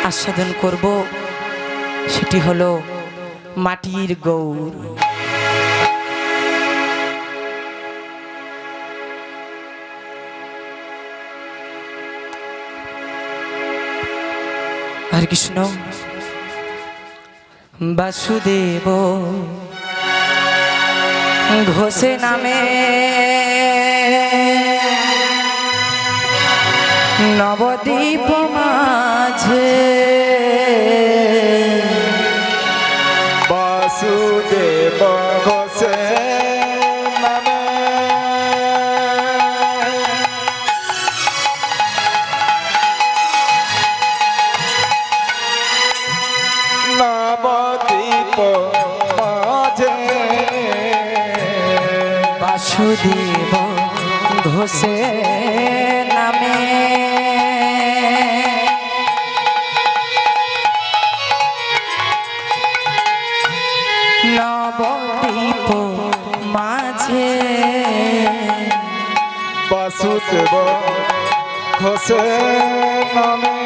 আস্বাদন করব সেটি হলো মাটির গৌর। হরে কৃষ্ণ। বাসুদেব ঘোষে নামে নবদ্বীপ মাঝে বাসুদেব ঘোষে নামে নবদ্বীপ মাঝে বাসুদেব ঘোষে নামে নবদ্বীপ মাঝে বাসুদেব ঘোষে নামে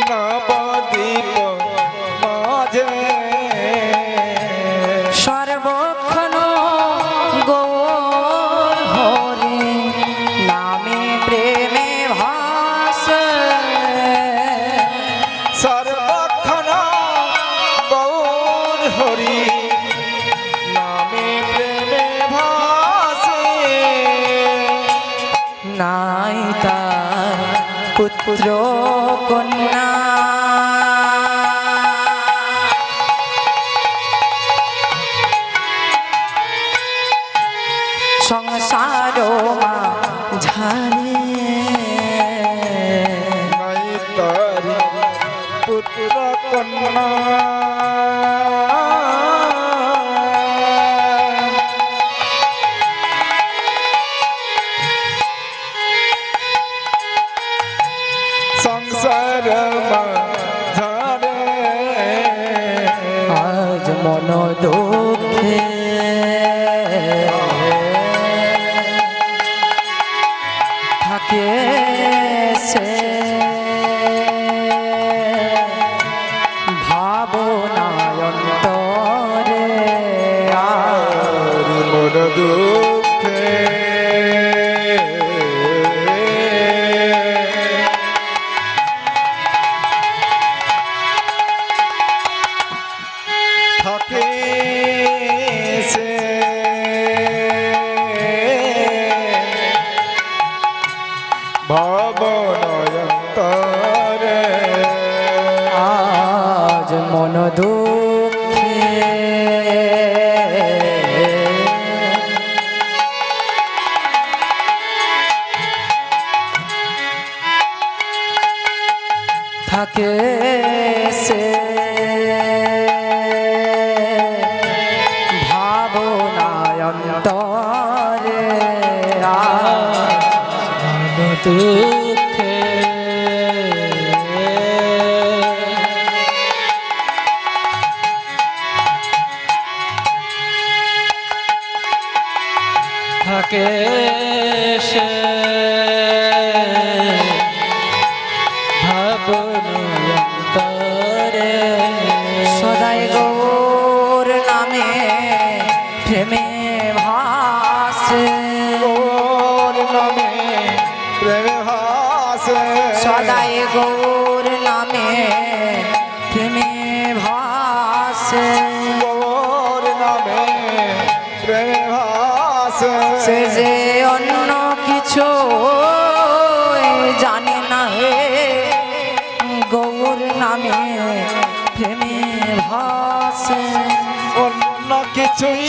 নবদ্বীপ মাঝে সর্বক্ষণ গৌর হরি নামে প্রেমে ভাসে সর্বক্ষণ গৌর হরি নামে প্রেমে ভাসে নাই তার পুত্র কন্যা সংসার ঝাড়ে নাই তারি পুত্র কন্যা সংসার মাঝারে আজ মন দুঃখে থাকে সে ভাবনায় অন্তরে আর মন দুঃখে থাকে সে ভাবনয়ন্তরে আজ মন দুঃখে থাকে সে ভাবনায় অন্তরে আজ মন দুঃখে থাকে সে ভাবনয়ন্তরে সদাই গৌর নামে প্রেমে ভাসে গৌর নামে প্রেমে ভাসে সদাই গৌর নামে প্রেমে ভাসে গৌর নামে প্রেমে ভাসে সে যে অন্য কিছু জানে না হে গৌর নামে প্রেমে ভাসে অন্য কিছুই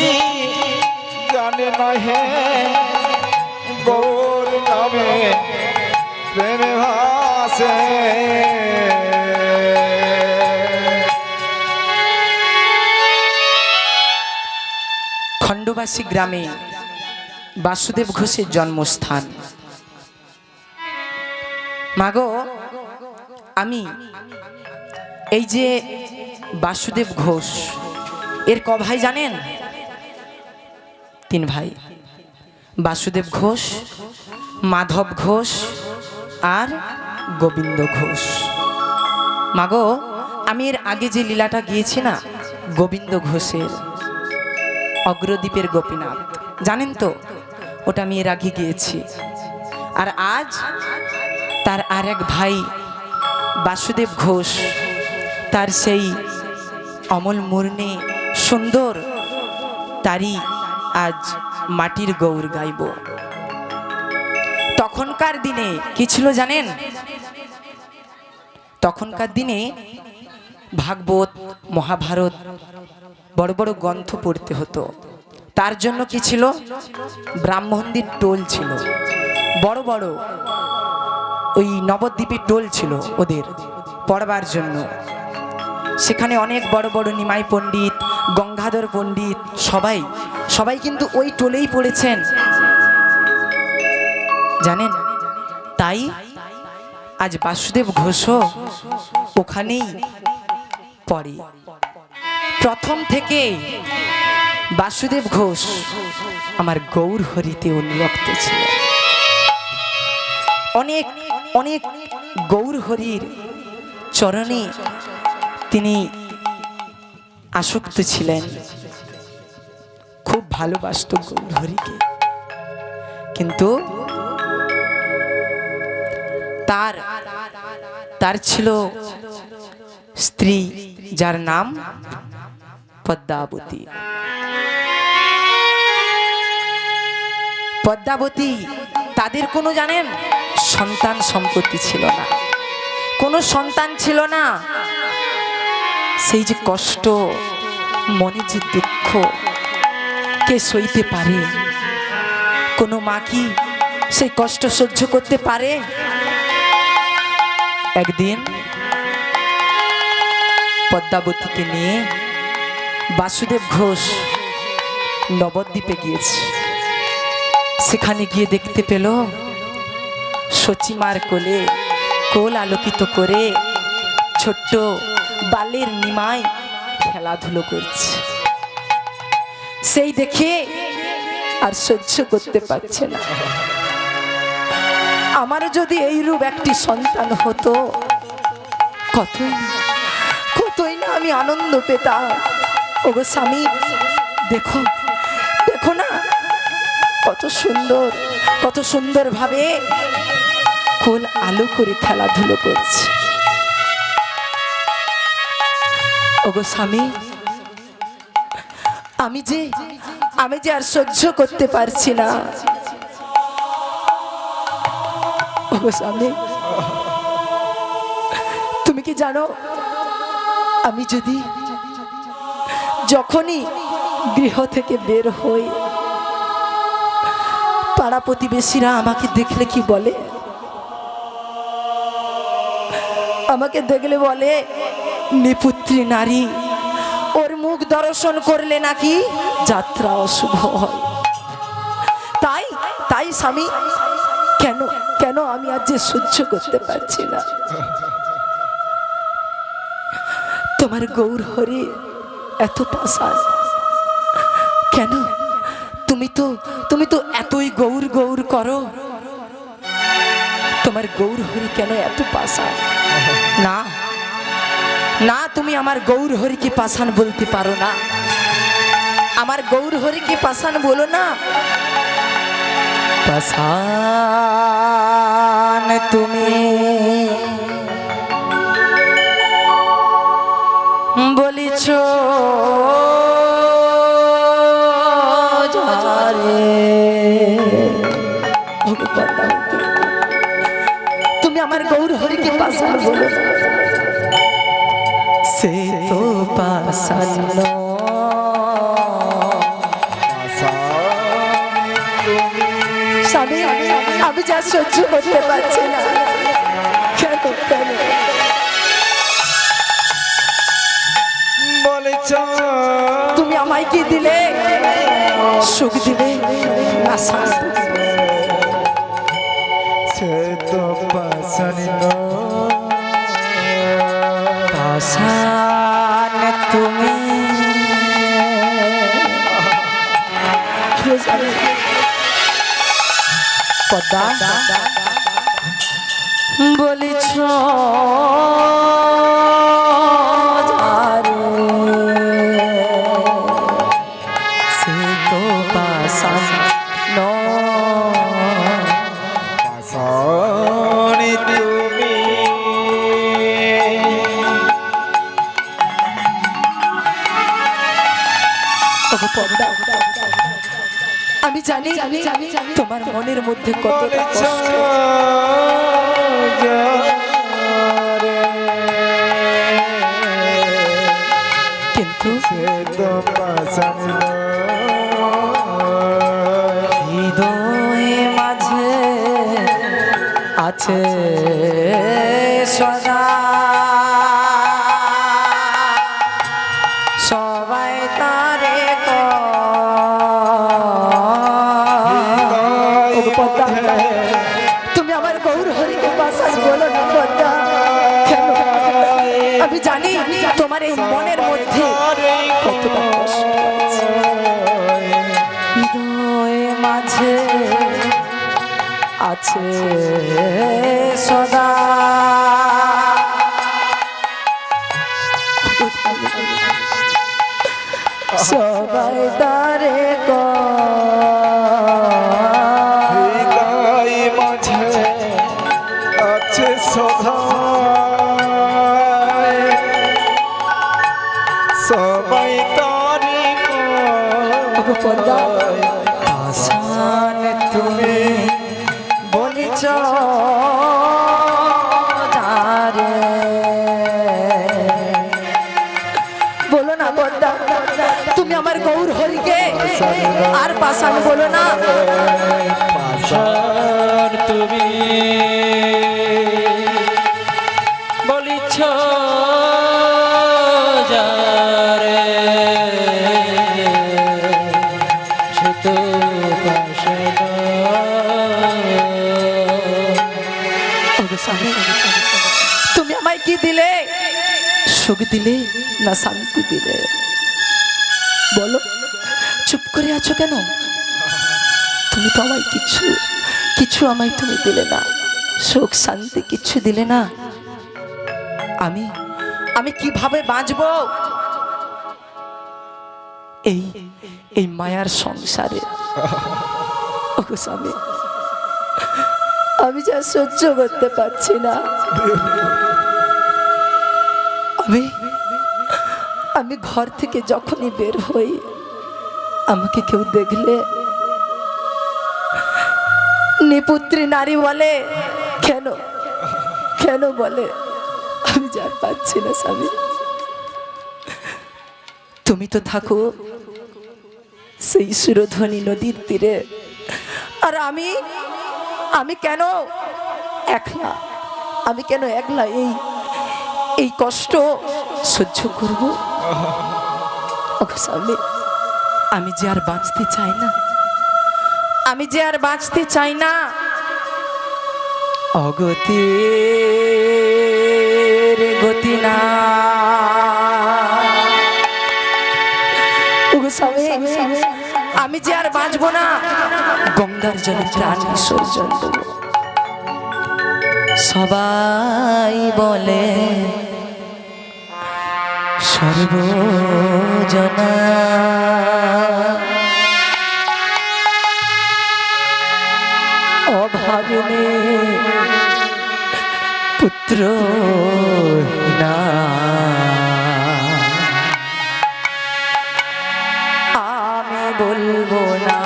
জানে না হে গৌর নামে প্রেমে ভাসে খণ্ডবাসী গ্রামে বাসুদেব ঘোষের জন্মস্থান। মাগো, আমি এই যে বাসুদেব ঘোষ এর ক ভাই জানেন? তিন ভাই, বাসুদেব ঘোষ, মাধব ঘোষ আর গোবিন্দ ঘোষ। মাগো, আমি এর আগে যে লীলাটা গিয়েছি না গোবিন্দ ঘোষের, অগ্রদ্বীপের গোপীনাথ, জানেন তো? ওটা আমি এর আগে গিয়েছি। আর আজ তার আর এক ভাই বাসুদেব ঘোষ, তার সেই অমল মুর্ণে সুন্দর তারই আজ মাটির গৌর গাইব। তখনকার দিনে কি ছিল জানেন? তখনকার দিনে ভাগবত, মহাভারত, বড় বড় গ্রন্থ পড়তে হতো। তার জন্য কি ছিল? ব্রাহ্মণদের টোল ছিল, বড় বড় ওই নবদ্বীপের টোল ছিল ওদের পড়বার জন্য। সেখানে অনেক বড় বড় নিমাই পণ্ডিত, গঙ্গাধর পণ্ডিত, সবাই কিন্তু ওই টোলেই পড়েছেন, জানেন? তাই আজ বাসুদেব ঘোষ ওখানেই পড়ে। প্রথম থেকে বাসুদেব ঘোষ আমার গৌর হরিতে অনুরক্ত ছিল। অনেক অনেক গৌর হরির চরণে তিনি আসক্ত ছিলেন, খুব ভালোবাসত গৌর হরিকে। কিন্তু তার ছিল স্ত্রী, যার নাম পদ্মাবতী। পদ্মাবতী, তাদের কোনো জানেন সন্তান সম্পত্তি ছিল না, কোনো সন্তান ছিল না। সেই যে কষ্ট, মনে যে দুঃখ, কে সইতে পারে? কোনো মা কি সেই কষ্ট সহ্য করতে পারে? একদিন পদ্মাবতীকে নিয়ে বাসুদেব ঘোষ নবদ্বীপে গিয়েছে। সেখানে গিয়ে দেখতে পেল সচিমার কোলে কোল আলোকিত করে ছোট্ট বালের নিমাই খেলাধুলো করছে। সেই দেখে আর সহ্য করতে পারছে না। আমারও যদি এইরূপ একটি সন্তান হতো, কতই না আমি আনন্দ পেতাম। ওগো স্বামী, দেখো দেখো না, কত সুন্দর ভাবে কোল আলো করে খেলাধুলো করছে। ওগো স্বামী, আমি যে আর সহ্য করতে পারছি না। ওগো স্বামী, তুমি কি জানো, আমি যদি যখনই গৃহ থেকে বের হই, পাড়া প্রতিবেশীরা আমাকে দেখলে কি বলে? আমাকে দেখলে বলে নিপুত্রী নারী, ওর মুখ দর্শন করলে নাকি যাত্রা অশুভ হয়। তাই স্বামী, কেন আমি আজ যে সহ্য করতে পারছি না। তোমার গৌর হরি এত পাষাণ কেন? তুমি তো এতই গৌর করো, তোমার গৌর হরি কেন এত পাষাণ? না, তুমি আমার গৌর হরিকে পাষাণ বলতে পারো না। আমার গৌর হরিকে পাষাণ বলো না। পাষাণ তুমি বলিছ তুমি আমার গৌর হরিকে পাষাণ বলো না। সে তো পাষাণ স্বামী, আমি যা সহ্য করতে পারছি না। কেন বলেছ তুমি আমায় কি দিলে? সুখ দিলে না শান্তি? সে তো পাষাণ পাষাণ তুমি গো স্বামী। পদ্মা বলিছ যারে সে তো পাশান পাশানি তুমি পদ্মা, আমি জানি তোমার মনের মধ্যে কতটা বলেছ কষ্ট, যারে কিন্তু সে তো পাশানি হৃদয়ে মাঝে আছে সদা সবাই তারে তুমি আমার গৌর হরিকে বাসায় বলো না পদ্মা, কেন? আমি জানি তোমার এই মনের মধ্যে কতটা কষ্ট আছে। হৃদয়ে মাঝে আছে সদা সবাই তারে হৃদয় মাঝে আছে সদা সবাই তারি আসান তুমি বলিছ যারে, বলো না পদ্মা, তুমি আমার গৌর হরিকে আর পাষাণ বলো না। পাশান তুমি বলিছ যারে সে তো তুমি আমায় কি দিলে? সুখ দিলে না শান্তি দিলে? বলো, চুপ করে আছো কেন? তুমি তো আমায় কিছু আমায় তুমি দিলে না, সুখ শান্তি কিচ্ছু দিলে না। আমি কিভাবে বাঁচবো এই মায়ার সংসারে? ওগো স্বামী, আমি যা সহ্য করতে পারছি না। আমি ঘর থেকে যখনই বের হই, আমাকে কেউ দেখলে নিপুত্রী নারী বলে। কেন কেন বলে? আমি যা পাচ্ছি না স্বামী। তুমি তো থাকো সেই সুরধ্বনি নদীর তীরে, আর আমি কেন একলা? আমি কেন একলা এই কষ্ট সহ্য করব? ওগো স্বামী, আমি যে আর বাঁচতে চাই না, আমি যে আর বাঁচতে চাই না। অগতির গতি না। ওগো স্বামী, আমি যে আর বাঁচবো না, গঙ্গার জলে প্রাণ বিসর্জন দেব। সবাই বলে সর্বজনা অভাবিনী পুত্র না, আমি বলবো না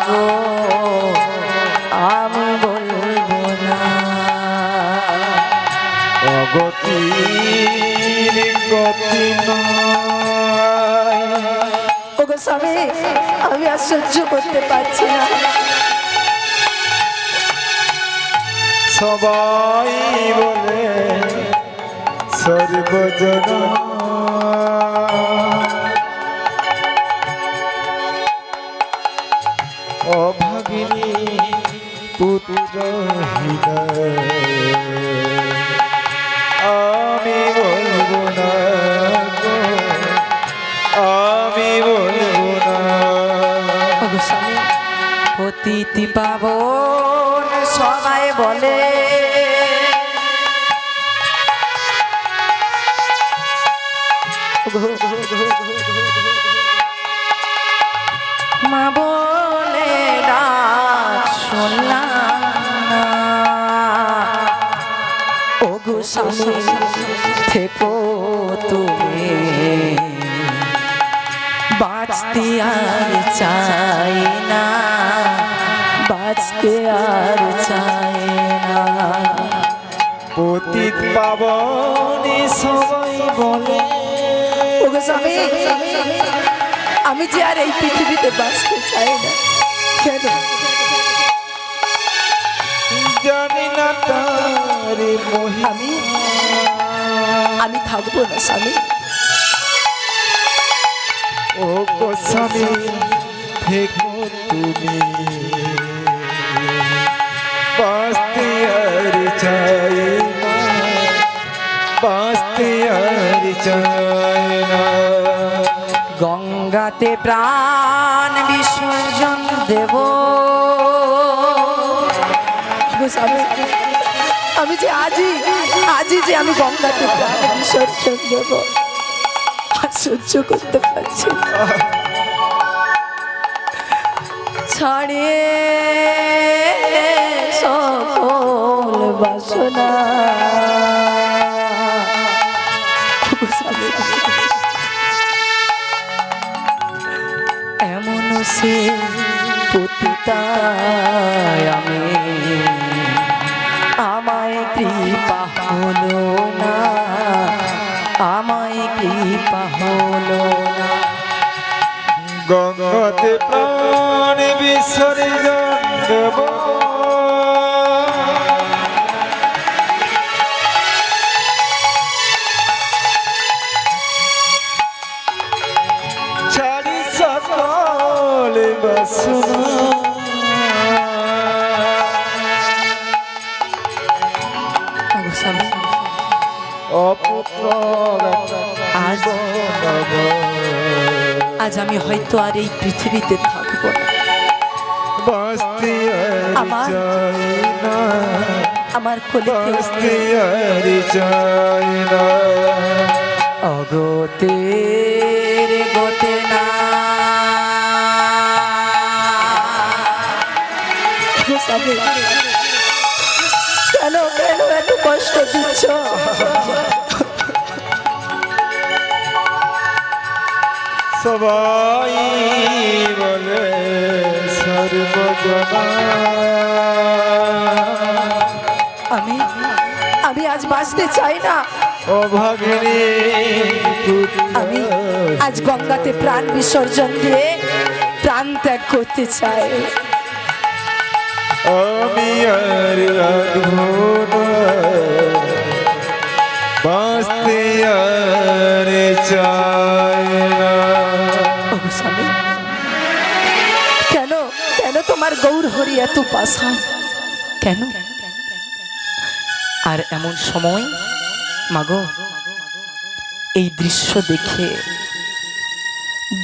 গো, আমি বলবো না। অগতির গতি নয়। ওগো স্বামী, আমি আর সহ্য করতে পারছি না। সবাই বলে সর্বজনা অভাগিনী পুত্রহীন। আমি বলবো না গো, আমি বলবো না। গোস্বামী পতিতি পাবন সবাই বলে মা বলে ডাক শুনলাম না। ও গোস্বামী থেকো তুমি, বাঁচতে আর চাই না, বাঁচতে আর চাই না। পতিত পাবনে সবাই বলে ও গোস্বামী আমি যে আর এই পৃথিবীতে বাঁচতে চাই না। কেন? জানি না তার আমি থাকবো না স্বামী। ও গোস্বামী থেকো তুমি, বাঁচতে আর চাই না, বাঁচতে আর চাই না। গঙ্গাতে প্রাণ বিসর্জন দেব। আমি যে আজই যে আমি গঙ্গাতে প্রাণ বিসর্জন দেব, আর সহ্য করতে পারছি না। ছাড়িয়ে সকল বাসনা এমন সে পতিতায় আমি, আমায় কৃপা হলো না, আমায় কৃপা হলো না। গঙ্গাতে প্রাণ বিসর্জন দেব, ছাড়ি সকল বাসনা। আজ আমি হয়তো আর এই পৃথিবীতে থাকবো না। বাঁচতে আর চাই না, আমার কোলে বাঁচতে আর চাই না। অগতের গতে না। কেন কেন এত কষ্ট দিচ্ছ? সবাই বলে সর্বজনা, আমি আজ বাঁচতে চাই না। ও ভগিনী আমি আজ গঙ্গাতে প্রাণ বিসর্জন দিয়ে প্রাণ ত্যাগ করতে চাই। আমি আর রাখবো না, বাঁচতে আর চাই না। কেন কেন তোমার গৌর হরি এত পাষাণ? কেন? আর এমন সময় মাগো এই দৃশ্য দেখে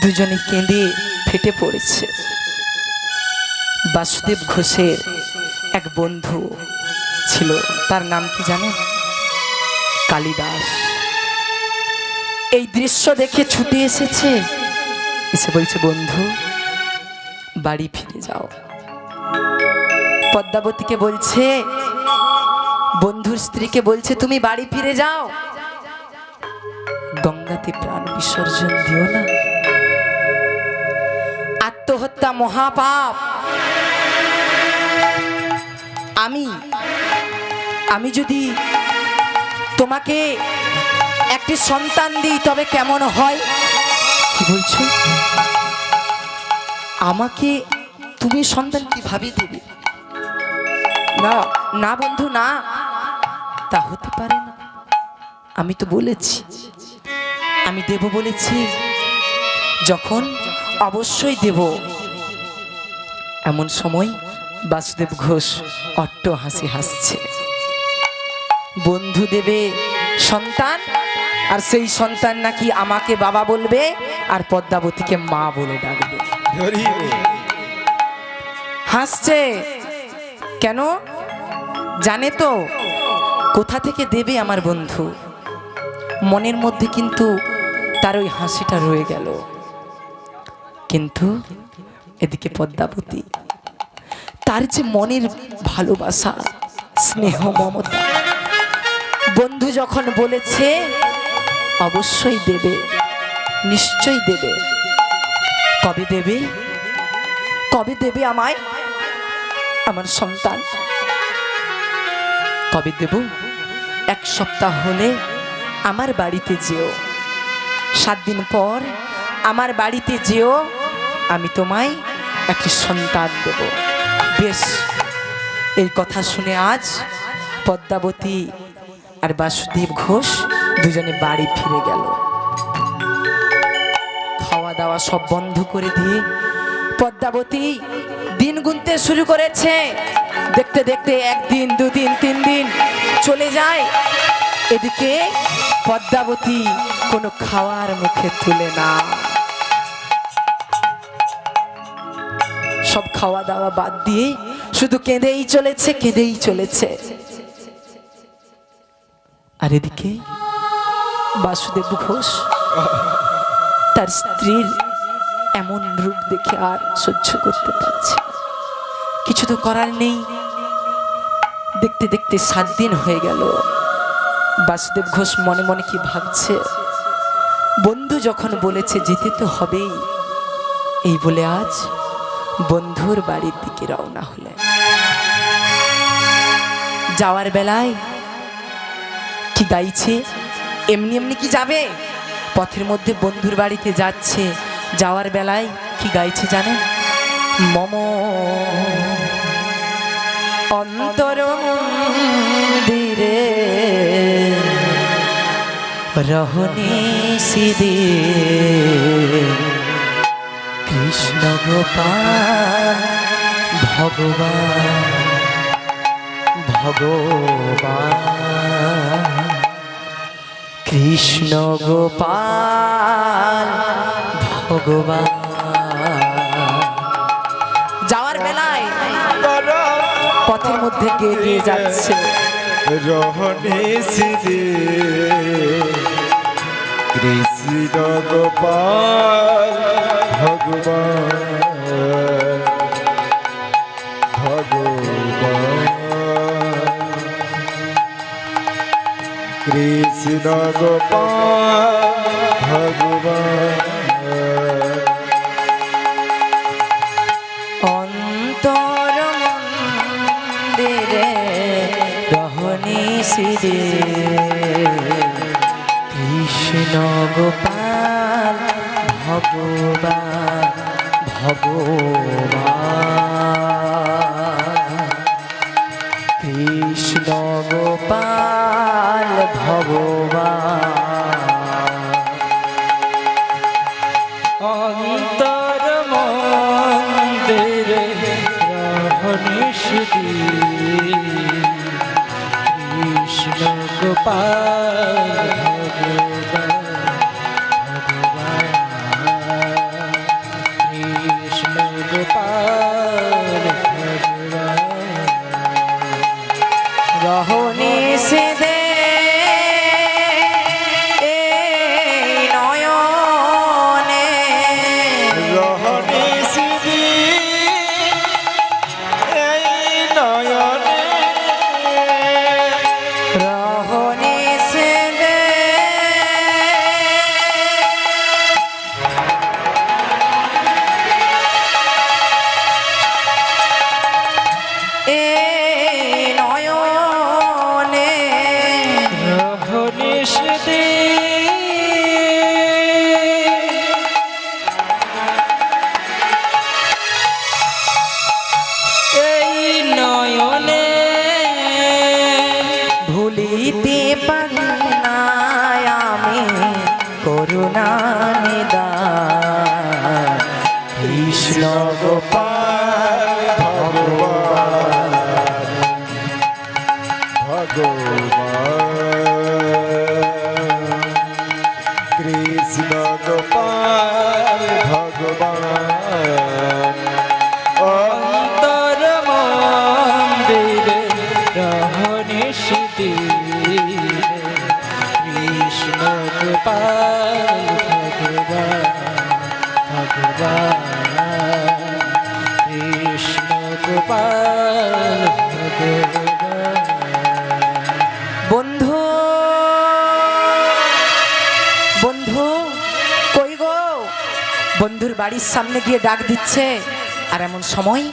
দুজনে কেঁদে ফেটে পড়েছে। বাসুদেব ঘোষের এক বন্ধু ছিল, তার নাম কি জানেন? কালিদাস। এই দৃশ্য দেখে ছুটে এসেছে, এসে বলছে বন্ধু বাড়ি ফিরে যাও। পদ্মাবতীকে বলছে, বন্ধুর স্ত্রীকে বলছে তুমি বাড়ি ফিরে যাও, গঙ্গাতে প্রাণ বিসর্জন দিও না। আত্মহত্যা মহাপাপ। আমি যদি তোমাকে একটি সন্তান দিই তবে কেমন হয়? কি বলছো? আমাকে তুমি সন্তান কিভাবে দেবে? না না বন্ধু না, তা হতে পারে না। আমি তো বলেছি, আমি দেব বলেছি, যখন অবশ্যই দেব। এমন সময় বাসুদেব ঘোষ অট্ট হাসি হাসছে। বন্ধু দেবে সন্তান, আর সেই সন্তান নাকি আমাকে বাবা বলবে আর পদ্মাবতীকে মা বলে ডাকবে। হাসছে কেন জানে তো কোথা থেকে দেবে আমার বন্ধু, মনের মধ্যে কিন্তু তার ওই হাসিটা রয়ে গেল। কিন্তু এদিকে পদ্মাবতী, তার যে মনের ভালোবাসা, স্নেহ, মমতা, বন্ধু যখন বলেছে অবশ্যই দেবে, নিশ্চয়ই দেবে। কবে দেবে, কবে দেবে আমায় আমার সন্তান, কবে দেব? এক সপ্তাহ হলে আমার বাড়িতে যেও, 7 দিন পর আমার বাড়িতে যেও, আমি তোমায় একটি সন্তান দেব। বেশ, এই কথা শুনে আজ পদ্মাবতী আর বাসুদেব ঘোষ দুজনে বাড়ি ফিরে গেল। খাওয়া দাওয়া সব বন্ধ করে দিয়ে পদ্মাবতী দিন গুনতে শুরু করেছে। দেখতে দেখতে 1 দিন 2 দিন 3 দিন চলে যায়। এদিকে পদ্মাবতী কোনো খাওয়ার মুখে তুলে না, সব খাওয়া দাওয়া বাদ দিয়ে শুধু কেঁদেই চলেছে, কেঁদেই চলেছে। আর এদিকে বাসুদেব ঘোষ তার স্ত্রীর এমন রূপ দেখে আর সহ্য করতে পারছে না। কিছু তো করার নেই। দেখতে দেখতে 7 দিন হয়ে গেল। বাসুদেব ঘোষ মনে মনে কি ভাবছে, বন্ধু যখন বলেছে যেতে তো হবেই, এই বলে আজ বন্ধুর বাড়ির দিকে রওনা হলেন। যাওয়ার বেলায় কি গাইছে, এমনি এমনি কি যাবে? পথের মধ্যে বন্ধুর বাড়িতে যাচ্ছে, যাওয়ার বেলায় কি গাইছে জানেন? মম অন্তর মন্দিরে রহনি সিদে কৃষ্ণ গোপাল ভগবান ভগবান কৃষ্ণ গোপাল ভগবান। যাওয়ার বেলায় পথের মধ্যে গিয়ে গিয়ে যাচ্ছে রহনে সিদে কৃষ্ণ গোপাল ভগবান ভগবান কৃষ্ণ গোপাল ভগবান। অন্তর মন্দিরে রহনি সিদে কৃষ্ণ গোপাল ভগবান ভগবান কৃষ্ণ গোপাল ভগবান। অন্তর মন্দিরে রহনিষিদি কৃষ্ণ গোপাল ভগবান ভগবান কৃষ্ণ গোপাল ভগবান রহনি সিদে নয়নে রহনে সিদে এই নয়নে রহনি সিদে নয়নে রহনিষিদি এই নয়নে ভুলিতে পারি না আমি করুণা নিদান কৃষ্ণ গোপাল ভগবান ভগবান কৃষ্ণ গোপাল ভগবান। অন্তর কৃষ্ণ গোপাল ভগবান। বন্ধু বন্ধু কই গো? বন্ধুর বাড়ির সামনে গিয়ে ডাক দিচ্ছে, আর এমন সময়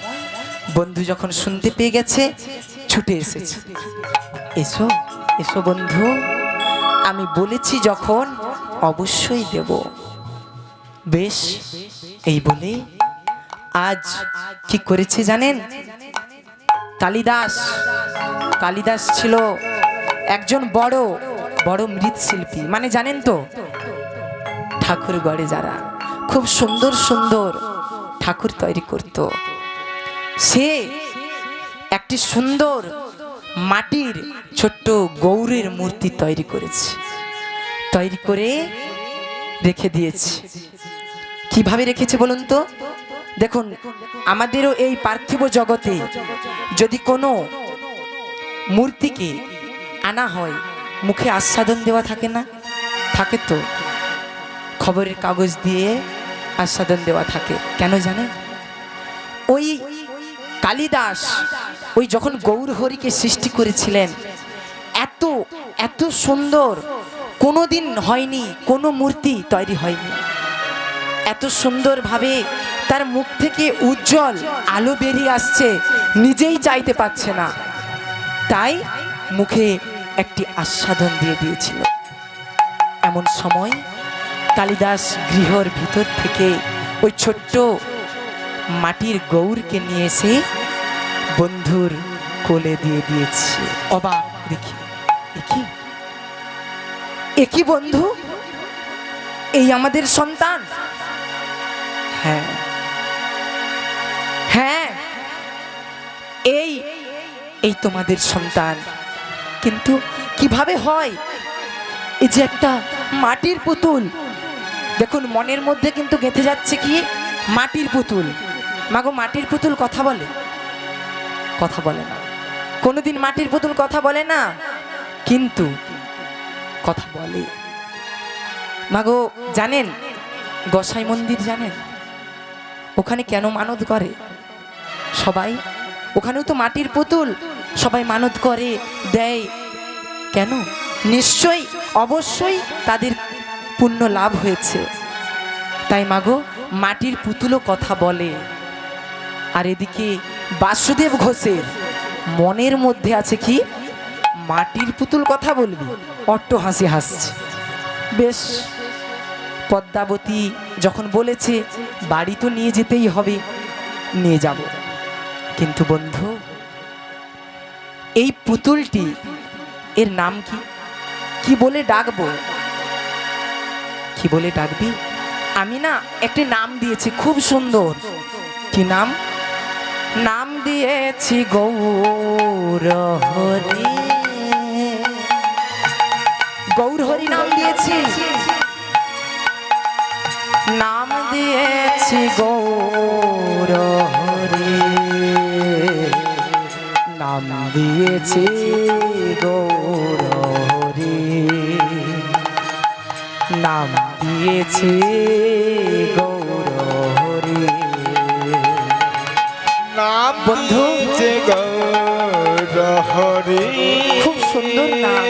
বন্ধু যখন শুনতে পেয়ে গেছে ছুটে এসেছে। এসো এসো বন্ধু, আমি বলেছি যখন অবশ্যই দেব। বেশ, এই বলে আজ কি করেছে জানেন? কালিদাস কালিদাস ছিল একজন বড় বড় মৃৎশিল্পী, মানে জানেন তো ঠাকুর গড়ে যারা খুব সুন্দর সুন্দর ঠাকুর তৈরি করত, সে একটি সুন্দর মাটির ছোট্ট গৌরের মূর্তি তৈরি করেছে, তৈরি করে রেখে দিয়েছে। কিভাবে রেখেছে বলুন তো? দেখুন, আমাদেরও এই পার্থিব জগতে যদি কোনো মূর্তিকে আনা হয়, মুখে আস্বাদন দেওয়া থাকে না? থাকে তো, খবরের কাগজ দিয়ে আস্বাদন দেওয়া থাকে। কেন জানেন? ওই কালিদাস ওই যখন গৌরহরিকে সৃষ্টি করেছিলেন, এত এত সুন্দর কোনোদিন হয়নি, কোনো মূর্তি তৈরি হয়নি। এত সুন্দরভাবে তার মুখ থেকে উজ্জ্বল আলো বেরিয়ে আসছে, নিজেই চাইতে পারছে না, তাই মুখে একটি আস্বাদন দিয়ে দিয়েছিল। এমন সময় কালিদাস গৃহর ভিতর থেকে ওই ছোট্ট মাটির গৌরকে নিয়ে এসে বন্ধুর কোলে দিয়ে দিয়েছে। অবাক দেখি, একই বন্ধু, এই আমাদের সন্তান? হ্যাঁ হ্যাঁ, এই এই তোমাদের সন্তান। কিন্তু কিভাবে হয়? এই যে একটা মাটির পুতুল, দেখুন মনের মধ্যে কিন্তু গেঁথে যাচ্ছে কি মাটির পুতুল। মাগো, মাটির পুতুল কথা বলে? কথা বলে না, কোনোদিন মাটির পুতুল কথা বলে না, কিন্তু কথা বলে। মাগো, জানেন গোসাই মন্দির জানেন? ওখানে কেন মানত করে সবাই? ওখানেও তো মাটির পুতুল, সবাই মানত করে দেয়। কেন? নিশ্চয়ই অবশ্যই তাদের পুণ্য লাভ হয়েছে, তাই মাগো মাটির পুতুলও কথা বলে। আর এদিকে বাসুদেব ঘোষের মনের মধ্যে আছে কি মাটির পুতুল কথা বলবি, অট্ট হাসি হাসছে। বেশ, পদ্মাবতী যখন বলেছে বাড়ি তো নিয়ে যেতেই হবে, নিয়ে যাব। কিন্তু বন্ধু, এই পুতুলটি এর নাম কি? কি বলে ডাকবো? কি বলে ডাকবি? আমি না একটি নাম দিয়েছি খুব সুন্দর। কি নাম? নাম দিয়েছি গৌরহরি। গৌরহরি নাম দিয়েছি, নাম দিয়েছি গৌরহরি, নাম দিয়েছি গৌরহরি, নাম দিয়েছি গৌরহরি। নাম বন্ধু, যে গৌরহরি, খুব সুন্দর নাম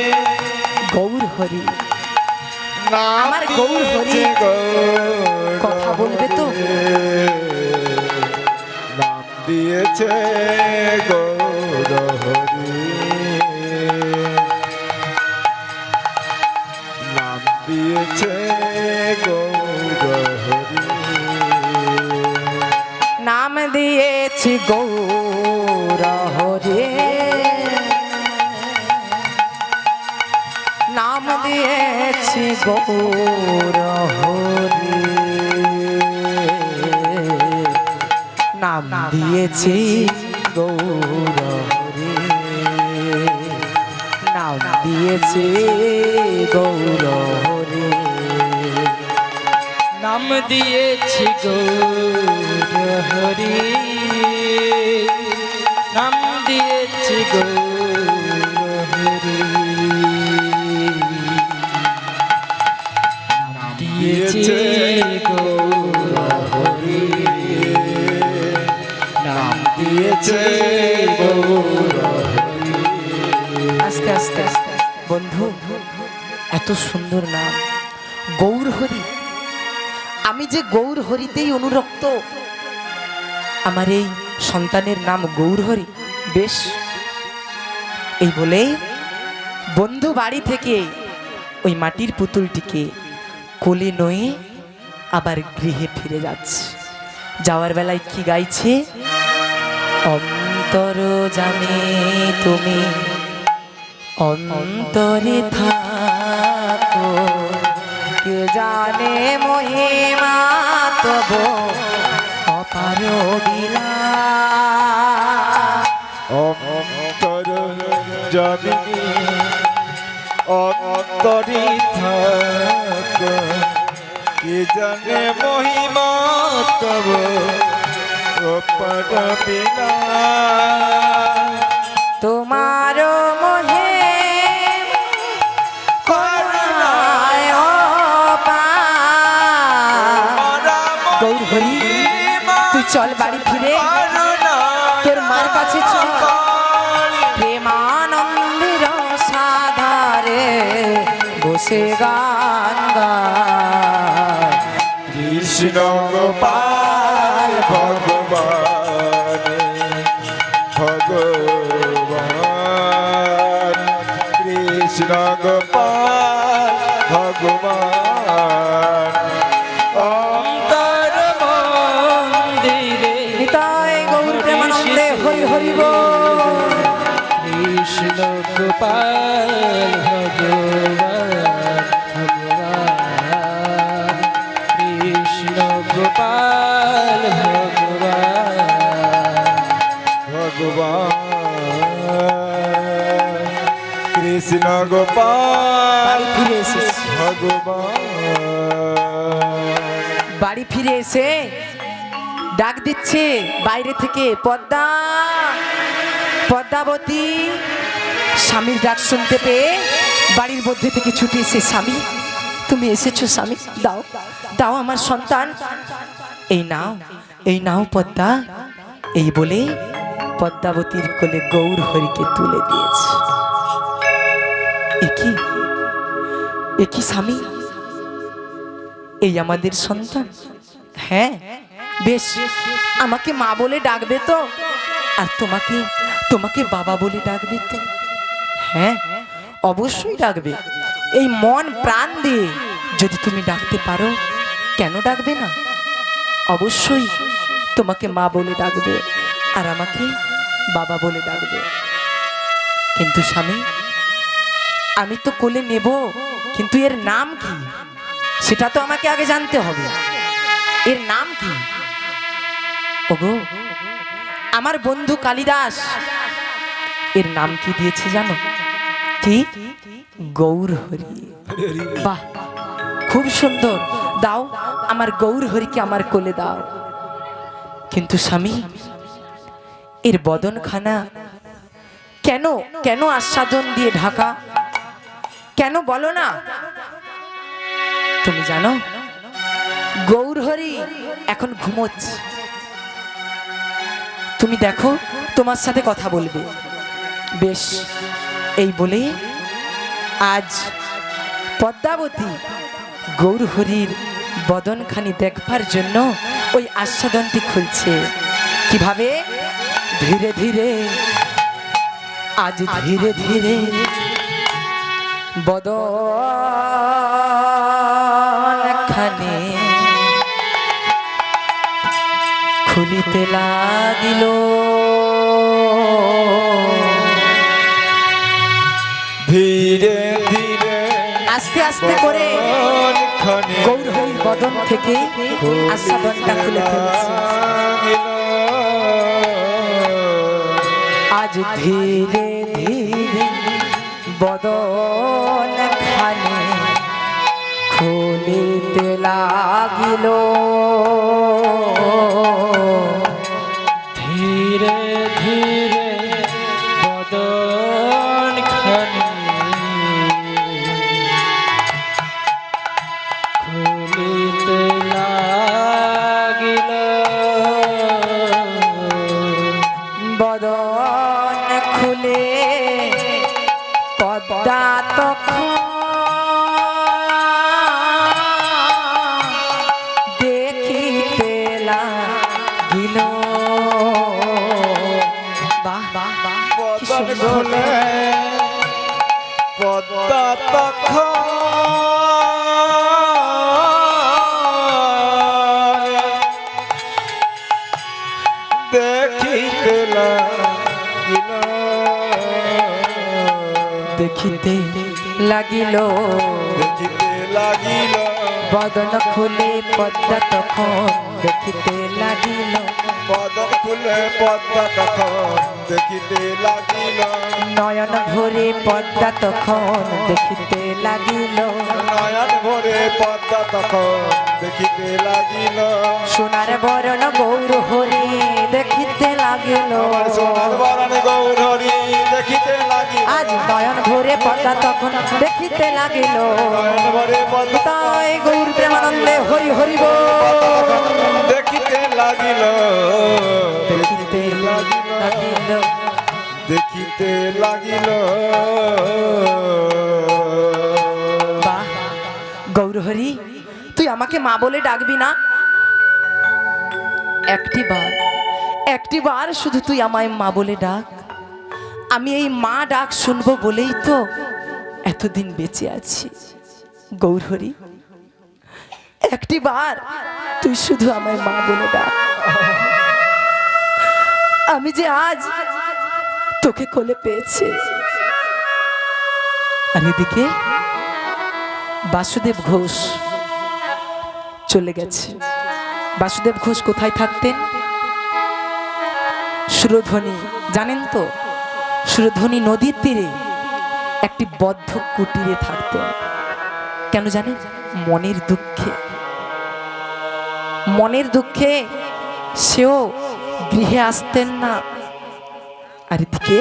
গৌরহরি। আমার গৌরহরি কথা বলবে তো? নাম দিয়েছে গৌরহরি, নাম দিয়েছে গৌরহরি, নাম দিয়েছি গৌরহরি, নাম দিয়েছি গৌরহরি, নাম দিয়েছি গৌরহরি, নাম দিয়েছি গৌরহরি, নাম দিয়েছি গৌরহরি, নাম দিয়েছি গৌরহরি, নাম দিয়েছি গৌরহরি, দিয়েছে গৌর আস্তে আস্তে আস্তে বন্ধু, এত সুন্দর নাম গৌর হরি। আমি যে গৌর হরিতেই অনুরক্ত, আমার এই সন্তানের নাম গৌর হরি। বেশ, এই বলে বন্ধু বাড়ি থেকে ওই মাটির পুতুলটিকে কোলে নয়ে আবার গৃহে ফিরে যাচ্ছে। যাওয়ার বেলায় কি গাইছে? অন্তর জানে তুমি অন্তরে থাকো, কে জানে মহিমা তব অপার বিলাস। অন্তর জানি অন্তরে থাক, কে জানে মহিমা তব অপার বিলাস। তোমার মোহে করুণায় অপার। গৌর হরি, তুই চল বাড়ি ফিরে, তোর মার কাছে চল। প্রেমানন্দের সাধারে বসে গান গায় কৃষ্ণ গোপাল ভগবান ভগবান, কৃষ্ণ গোপাল ভগবান। অন্তর মন্দিরে নিতাই গৌর প্রেমানন্দে হরি হরি বল। কৃষ্ণ গোপাল ভগবান ভগবান, কৃষ্ণ গোপাল ভগবান ভগবান, কৃষ্ণ গোপাল বাড়ি ফিরে এসেছি। ভগবান। বাড়ি ফিরে এসে ডাক দিচ্ছে বাইরে থেকে, পদ্মা, পদ্মাবতী। স্বামীর ডাক শুনতে পেয়ে বাড়ির মধ্যে থেকে ছুটে এসে, স্বামী তুমি এসেছো স্বামী, দাও দাও আমার সন্তান, এই নাও এই নাও পদ্মা। এই বলে পদ্মাবতীর কোলে গৌর হরিকে তুলে দিয়েছে। একই একই স্বামী, এই আমাদের সন্তান। হ্যাঁ বেশ, আমাকে মা বলে ডাকবে তো, আর তোমাকে তোমাকে বাবা বলে ডাকবে তো? হ্যাঁ অবশ্যই ডাকবে। এই মন প্রাণ দিয়ে যদি তুমি ডাকতে পারো, কেন ডাকবে না? অবশ্যই তোমাকে মা বলে ডাকবে আর আমাকে বাবা বলে ডাকবে। কিন্তু স্বামী, আমি তো কোলে নেব, কিন্তু এর নাম কি সেটা তো আমাকে আগে জানতে হবে। এর নাম কি? ওগো, আমার বন্ধু কালিদাস এর নাম কি দিয়েছে জানো? কি? গৌর হরি। বাহ, খুব সুন্দর, দাও আমার গৌর হরিকে আমার কোলে দাও। কিন্তু স্বামী, এর বদনখানা কেন কেন আচ্ছাদন দিয়ে ঢাকা? কেন বলো না? তুমি জানো গৌর হরি এখন ঘুমোচ্ছে। তুমি দেখো, তোমার সাথে কথা বলবে। বেশ, এই বলে আজ পদ্মাবতী গৌর হরির বদনখানি দেখবার জন্য ওই আস্বাদনটি খুলছে। কিভাবে? ধীরে ধীরে, আজ ধীরে ধীরে বদনখানি খুলিতে লাগিল। ধীরে ধীরে আস্তে আস্তে করে গৌর হরির বদন থেকে আস্বাদনটা খুলে ফেলছে। আজ ধীরে ধীরে বদনখানি খুলিতে লাগিল। ধীরে ধীরে বদনখানি খুলিতে লাগিল। সুন্দর। খুলে পদ্মা তখন দেখিতে লাগিল দেখিতে লাগিল দেখিতে লাগিল বদন খুলে পদ্মা তখন দেখিতে লাগিল বদন খুলে পদ্মা তখন দেখিতে লাগিল নয়ন ভরে পদ্মা তখন দেখিতে লাগিল নয়ন ভরে পদ্মা তখন দেখিতে লাগিল সোনার বরণ গৌর হরি দেখিতে লাগিল আমার সোনার বরণ গৌর হরি দেখিতে লাগিল আজ নয়ন ভরে পদ্মা তখন দেখিতে লাগিল নয়ন ভরে পদ্মা তাই গৌর প্রেমানন্দে হরি হরি বল। দেখিতে লাগিল দেখিতে লাগিল দেখিতে লাগিল বাহ গৌরহরি তুই আমাকে মা বলে ডাকবি না একটি বার শুধু তুই আমায় মা বলে ডাক আমি এই মা ডাক শুনবো বলেই তো এতদিন বেঁচে আছি গৌরহরি একটি বার তুই শুধু আমায় মা বলে ডাক আমি যে আজ তোকে কোলে পেয়েছি আর এদিকে বাসুদেব ঘোষ চলে গেছে বাসুদেব ঘোষ কোথায় থাকতেন সুরধ্বনি জানেন তো সুরধ্বনি নদীর তীরে একটি বদ্ধ কুটিরে থাকতেন কেন জানেন মনের দুঃখে সেও গৃহে আসতেন না আর এদিকে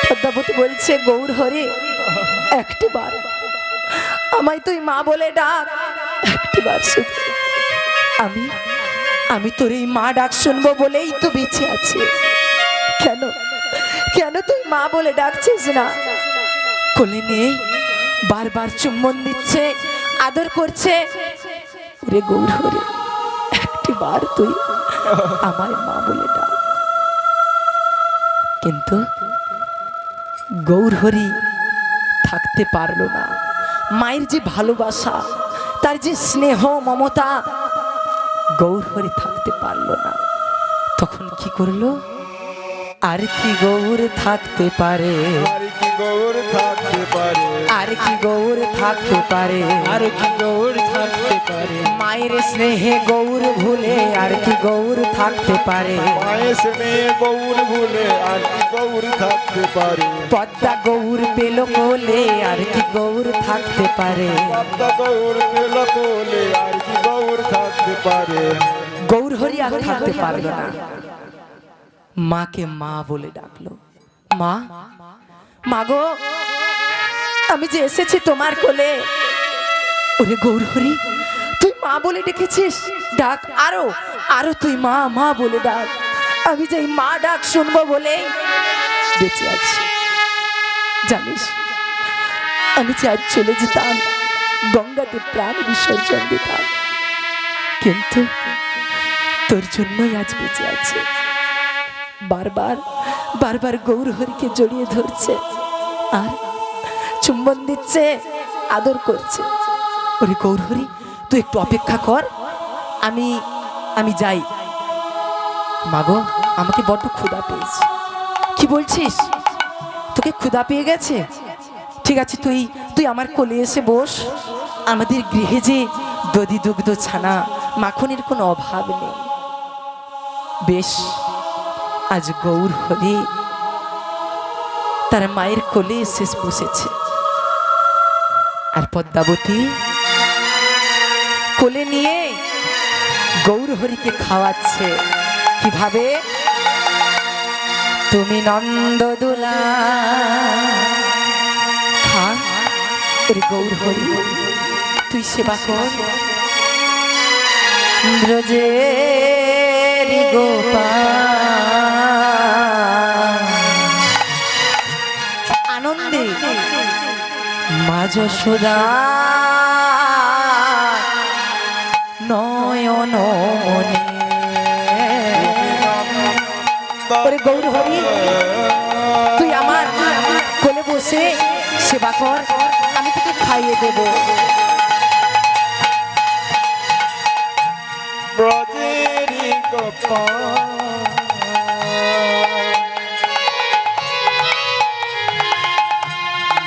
পদ্মাবতী বলছে গৌর হরে একটি বার আমায় তুই মা বলে ডাক একটি বার শুধু আমি তোর এই মা ডাক শুনবো বলেই তো বেঁচে আছি কেন কেন তুই মা বলে ডাকছিস না কোলে নিয়ে বারবার চুম্বন দিচ্ছে আদর করছে রে গৌর হরে একটি বার তুই আমায় মা বলে ডাক কিন্তু গৌরহরি থাকতে পারলো না মায়ের যে ভালোবাসা তার যে স্নেহ মমতা গৌরহরি থাকতে পারলো না তখন কি করলো আর কি গৌর থাকতে পারে আর কি গৌর থাকতে পারে আর কি গৌর থাকতে পারে আর কি গৌর থাকতে পারে মায়ের স্নেহে গৌর ভুলে আর কি গৌর থাকতে পারে মায়ের স্নেহে গৌর ভুলে আর কি গৌর থাকতে পারে পদ্মা গৌর পেল কোলে আর কি গৌর থাকতে পারে পদ্মা গৌর পেল কোলে আর কি গৌর থাকতে পারে গৌর হরি আর থাকতে পারলো না মাকে মা বলে ডাকলো মা মাগো আমি যে এসেছি তোমার কোলে ওরে গৌর হরি তুই মা বলে ডেকেছিস ডাক আরো আরো তুই মা মা বলে ডাক আমি যে মা ডাক শুনবো বলে বেঁচে আছি জানিস আমি যে আজ চলে যেতাম গঙ্গাতে প্রাণ বিসর্জন দিতাম কিন্তু তোর জন্যই আজ বেঁচে আছে বারবার বারবার গৌরহরিকে জড়িয়ে ধরছে আর চুম্বন দিচ্ছে আদর করছে ওরে গৌরহরি তুই একটু অপেক্ষা কর আমি যাই মাগো আমাকে বড্ড ক্ষুধা পেয়েছে কি বলছিস তোকে ক্ষুধা পেয়ে গেছে ঠিক আছে তুই আমার কোলে এসে বস আমাদের গৃহে যে দধি দুগ্ধ ছানা মাখনের কোনো অভাব নেই বেশ আজ গৌর হরি তার মায়ের কোলে এসে বসেছে আর পদ্মাবতী কোলে নিয়ে গৌর হরিকে খাওয়াচ্ছে কিভাবে তুমি নন্দদোলা খা ওরে গৌর হরি তুই সেবা কর ব্রজের গোপাল আনন্দে মা যশোদা নয়ন মনে ওরে গৌর হরি বসে সেবা কর, আমি তোকে খাইয়ে দেবো। ব্রজেরি গোপাল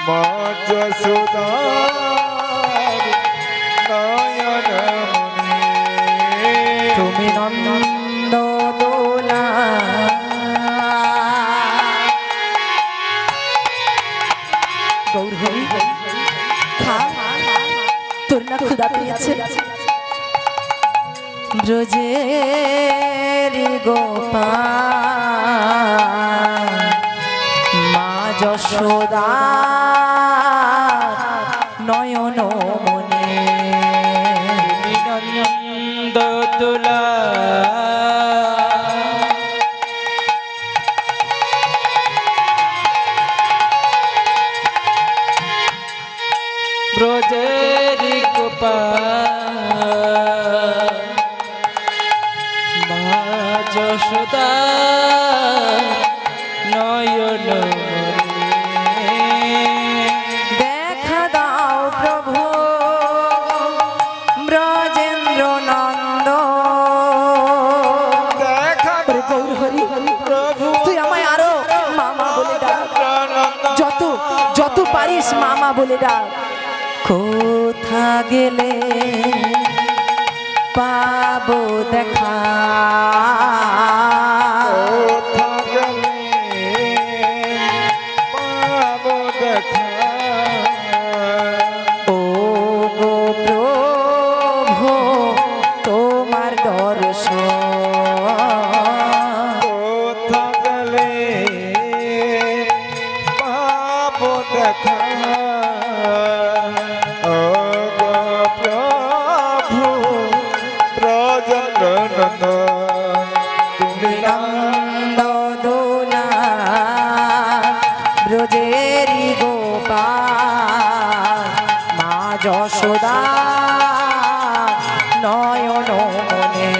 মা যশোদার নয়ন মনি তুমি নন্দ দোলা গৌর হরি খা, তোর না ক্ষুধা পেয়েছে? ব্রজের গোপাল মা যশোদা নয়ন মনে নন্দ তুলা ব্রজেরি গোপাল মা যশোদা নয়ন মনি দেখা দাও প্রভু ব্রজেন্দ্র নন্দ। দেখা ওরে গৌর হরি, প্রভু তুই আমায় আরো মামা বলে ডাক, যত যত পারিস মামা বলে ডাক। কোথা গেলে পাবো দেখা, কোথা গেলে পাবো দেখা ও গো প্রভু তোমার দর্শন। কোথা গেলে পাবো দেখা ও গো প্রভু ব্রজনন্দন তুমি নন্দ দোলা ব্রজেরি গোপাল মা যশোদা নয়ন মনে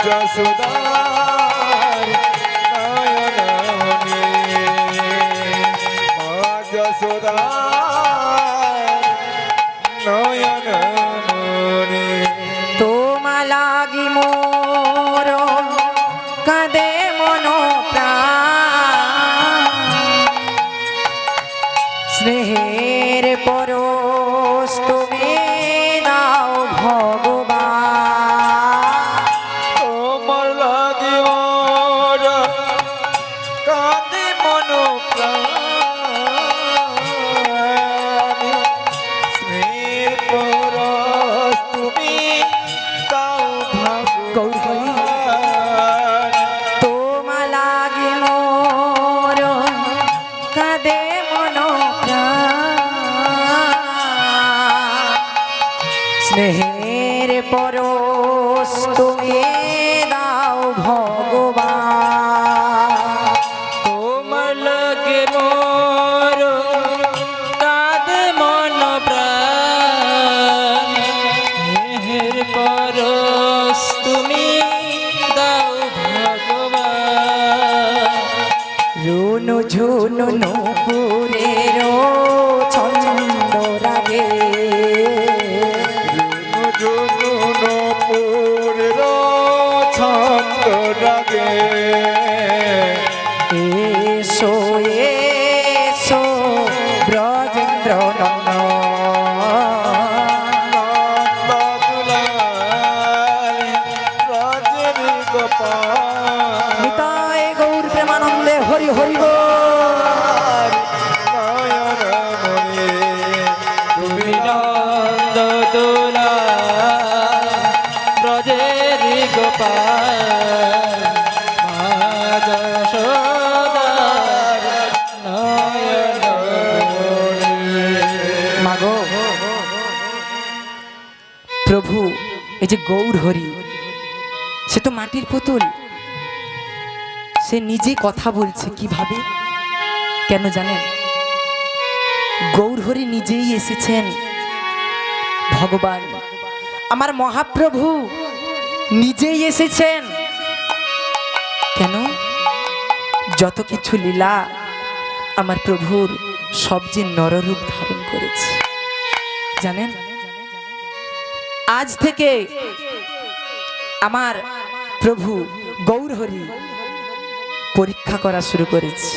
যশোদার নয়ন মনি মা যশোদার নয়ন মনি তোমা লাগি মোর কাঁদে মন প্রাণ, স্নেহের পরশ তুমি দাও ভগবান। তোমার লাগি মোর কাঁদে মন প্রাণ স্নেহের পরশ তুমি দাও গৌর হরি, ভগবান তোমা লাগি মোর কাঁদে মন প্রাণ, স্নেহের পরশ তুমি দাও ভগবান। তোমার লাগে মোর কাঁদে মন প্রাণ, স্নেহের পরশ তুমি দাও ভগবান। রুনু ঝুনু নুপুরের ছন্দ রাগে, পুরের ছন্দ রাগে এসো এসো ব্রজেন্দ্র রাজেরি গোপাল নিতাই গৌর প্রেমানন্দে হরি হরি বল। নয়ন মনি তুমি নন্দ তুলা ব্রজেরি গোপাল মা যশোদার নয়ন মাগো প্রভু, এই যে গৌর হরি, সে তো মাটির পুতুল, সে নিজে কথা বলছে কিভাবে, কেন জানেন? গৌর হরি নিজেই এসেছেন ভগবান আমার মহাপ্রভু নিজেই এসেছেন। কেন? যত কিছু লীলা আমার প্রভুর সব যে নররূপ ধারণ করেছে। জানেন, আজ থেকে আমার প্রভু গৌরহরি পরীক্ষা করা শুরু করেছে,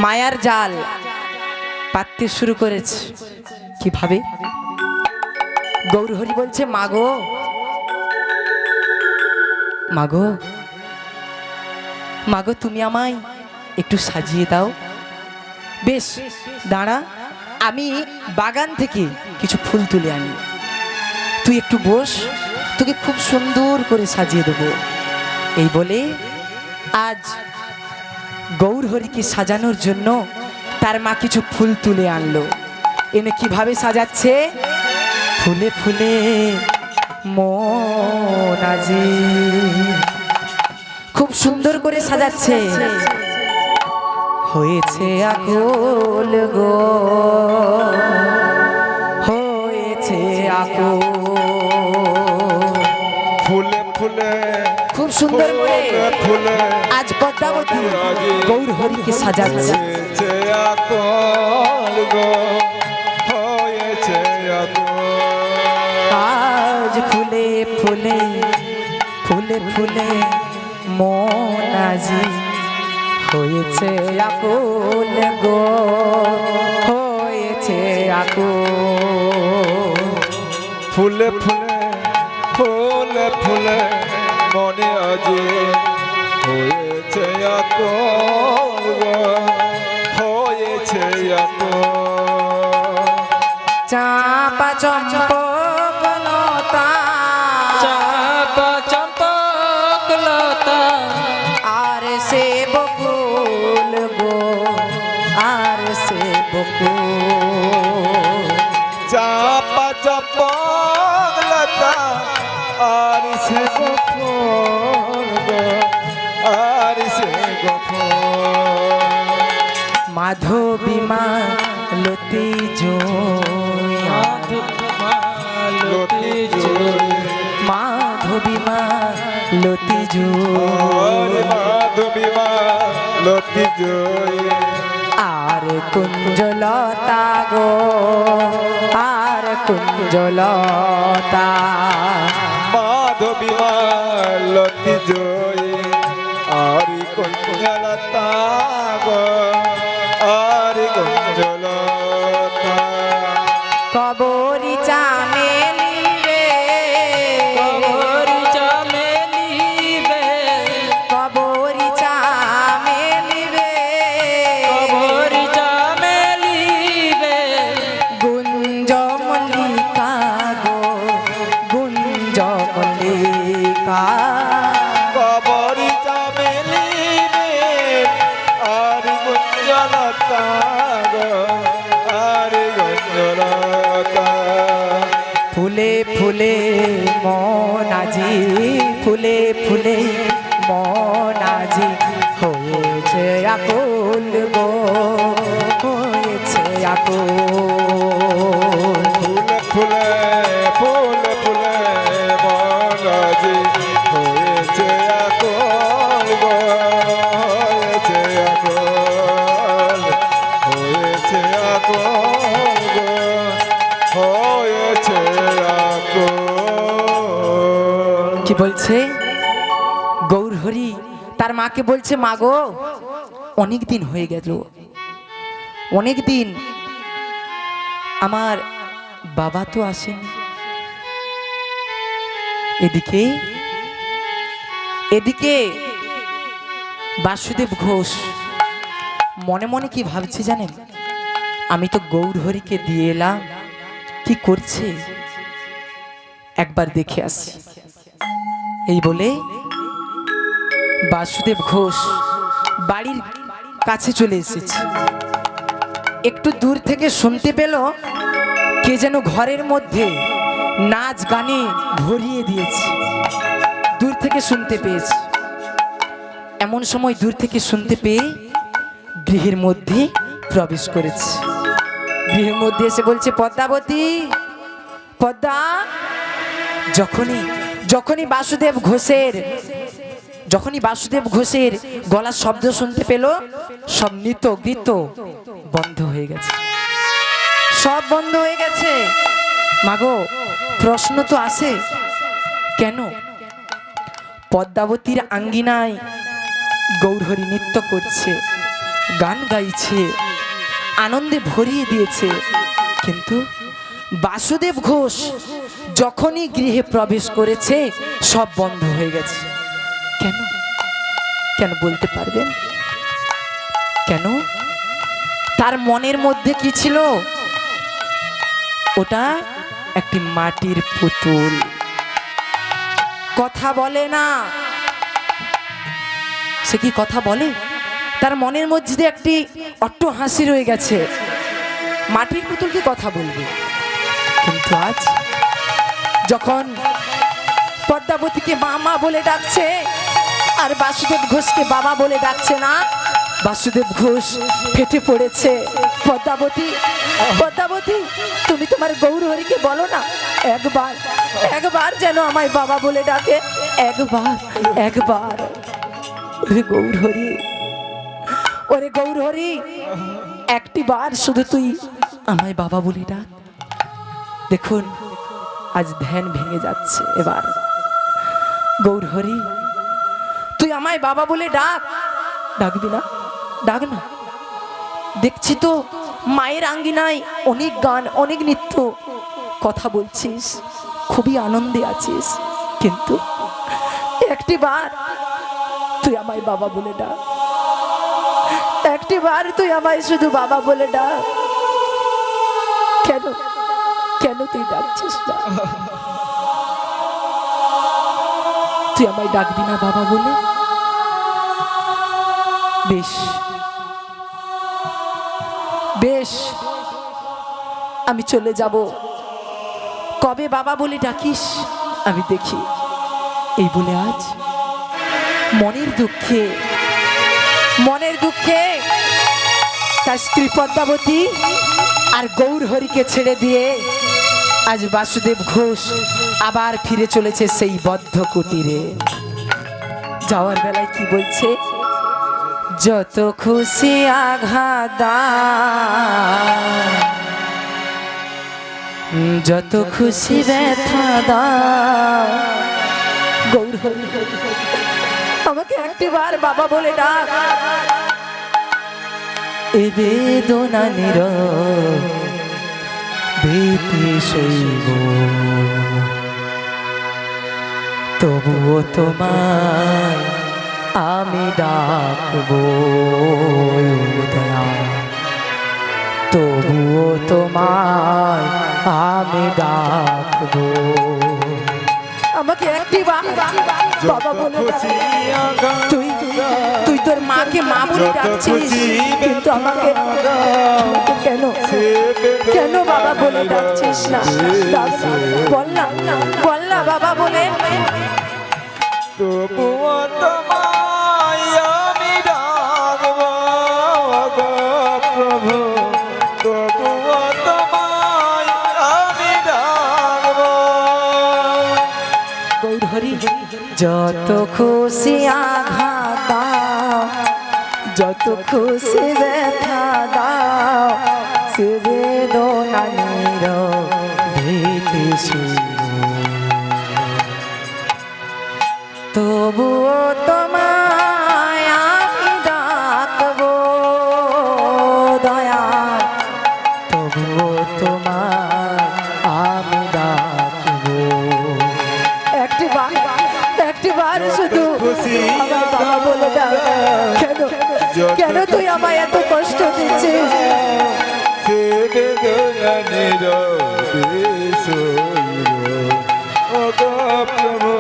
মায়ার জাল পাততে শুরু করেছে। কিভাবে? গৌরহরি বলছে, মাগো মাগো মাগো, তুমি আমায় একটু সাজিয়ে দাও। বেশ, দাঁড়া, আমি বাগান থেকে কিছু ফুল তুলে আনি, তুই একটু বস, তোকে খুব সুন্দর করে সাজিয়ে দেবো। এই বলে আজ গৌরহরিকে সাজানোর জন্য তার মা কিছু ফুল তুলে আনলো। এনে কিভাবে সাজাচ্ছে? ফুলে ফুলে মন আজি, খুব সুন্দর করে সাজাচ্ছে। হয়েছে আকুল গো, হয়েছে আকুল। ফুলে ফুলে খুব সুন্দর করে ফুলে আজ পদ্মাবতী গৌরহরিকে সাজাচ্ছে। হয়েছে আকুল গো, হয়েছে আকুল। আজ ফুলে ফুলে ফুলে ফুলে মন আজি, হয়েছে আকুল গো, হয়েছে আকুল। ফুলে ফুলে ফুলে ফুলে মনে আজি, হয়েছে আকুল গো, হয়েছে আকুল। চাপা চম্পক লতা, চাপা চম্পক লতা, আর সে বকুল গো, আর সে বকুল। চাপা চম্পক লতা, আর সে গোফল গো, আর সে গোফল। মাধবী মালতী জয়া, লতি জোর মাধবী মালতী জয়া, মাধবী মা লতি জয়। আর কুঞ্জলতা গো, আর কুঞ্জলতা। মাধবী মা লতি জয়, আর কুঞ্জলতা গো, আর কুঞ্জলতা। কবরী চামেলি রে, কবরী চামেলি বে, কবরী চামেলি রে, কবরী চামেলি বে, গুঞ্জ মল্লিকা গো, গুঞ্জ মল্লিকা। কবরী চামেলি রে, আর কুঞ্জলতা গো, আর কুঞ্জলতা। ফুলে ফুলে মন আজি, ফুলে ফুলে মন আজি, হয়েছে আকুল গো, হয়েছে আকুল। ফুলে ফুলে ফুলে ফুলে মন আজি, হয়েছে আকুল গো, হয়েছে আকুল। হয়েছে আকুল গো, হয়েছে আকুল। কি বলছে গৌরহরি? তার মাকে বলছে, মা গো, অনেক দিন হয়ে গেল, অনেক দিন আমার বাবা তো আসেনি। এদিকে এদিকে বাসুদেব ঘোষ মনে মনে কি ভাবছে জানেন? আমি তো গৌরহরিকে দিয়ে এলাম, কি করছে একবার দেখে আসি। এই বলে বাসুদেব ঘোষ বাড়ির কাছে চলে এসেছে। একটু দূর থেকে শুনতে পেল কে যেন ঘরের মধ্যে নাচ গানে ভরিয়ে দিয়েছে। দূর থেকে শুনতে পেয়েছে। এমন সময় দূর থেকে শুনতে পেয়ে গৃহের মধ্যে প্রবেশ করেছে। গৃহের মধ্যে এসে বলছে, পদ্মাবতী, পদ্মা, যখনই যখনই বাসুদেব ঘোষের গলার শব্দ শুনতে পেল, সব নৃত্য গীত বন্ধ হয়ে গেছে, সব বন্ধ হয়ে গেছে। মাগো, প্রশ্ন তো আসে, কেন? পদ্মাবতীর আঙ্গিনায় গৌরহরি নৃত্য করছে, গান গাইছে, আনন্দে ভরিয়ে দিয়েছে, কিন্তু বাসুদেব ঘোষ যখনই গৃহে প্রবেশ করেছে সব বন্ধ হয়ে গেছে। কেন? কেন বলতে পারবেন? কেন? তার মনের মধ্যে কি ছিল? ওটা একটি মাটির পুতুল, কথা বলে না। সে কি কথা বলে? তার মনের মধ্যে একটি অট্ট হাসি রয়ে গেছে। মাটির পুতুল কি কথা বলবে? কিন্তু আজ যখন পদ্মাবতীকে মা মা বলে ডাকছে আর বাসুদেব ঘোষকে বাবা বলে ডাকছে না, বাসুদেব ঘোষ ফেটে পড়েছে। পদ্মাবতী, পদ্মাবতী, তুমি তোমার গৌরহরিকে বলো না, একবার একবার যেন আমায় বাবা বলে ডাকে, একবার একবার। ওরে গৌরহরি, ওরে গৌরহরি, একটি বার শুধু তুই আমায় বাবা বলে ডাক। দেখুন আজ ধ্যান ভেঙে যাচ্ছে। এবার গৌরহরি, তুই আমায় বাবা বলে ডাক। ডাকবি না? ডাক না। দেখছি তো মায়ের আঙ্গিনায় অনেক গান, অনেক নৃত্য, কথা বলছিস, খুবই আনন্দে আছিস, কিন্তু একটি বার তুই আমায় বাবা বলে ডাক, একটি বার তুই আমায় শুধু বাবা বলে ডাক। কেন? কেন তুই ডাকছিস না? তুই আমায় ডাকবি না বাবা বলে? বেশ বেশ, আমি চলে যাব, কবে বাবা বলে ডাকিস আমি দেখি। এই বলে আজ মনের দুঃখে তার স্ত্রী পদ্মাবতী আর গৌরহরিকে ছেড়ে দিয়ে আজ বাসুদেব ঘোষ আবার ফিরে চলেছে সেই বদ্ধ কুটিরে। যাওয়ার বেলায় কি বলছে? যত খুশি আঘাত, যত খুশি ব্যথা দাও, গৌরহরি আমাকে একটিবার বাবা বলে ডাক। এ বেদনা নীরবে শৈব, তবুও তোমায় আমি ডাকবো দয়া, তবুও তোমায় আমি ডাকবো। আমাকে একটি বাবা বলে তুই তুই তোর মাকে মা বলে ডাকছিস, কিন্তু আমাকে কেন কেন বাবা বলে ডাকছিস না? বল না, বল না বাবা বলে। তবুও তোমায় আমি ডাকবো প্রভু, তবুও তোমায় আমি ডাকবো। গৌরহরি, যত খুশি আঘাত দাও, যত খুশি ব্যথা দাও, সে বেদনা নীরবে শৈব, তবুও তোমায় আমি ডাকবো দয়া, তবুও তোমায় আমি ডাকবো। একটি বার শুধু আমার বাবা বলে ডাক। কেন কেন তুই আমায় এত কষ্ট দিচ্ছিস? সে বেদনা নীরবে শৈব, ও গো প্রভু,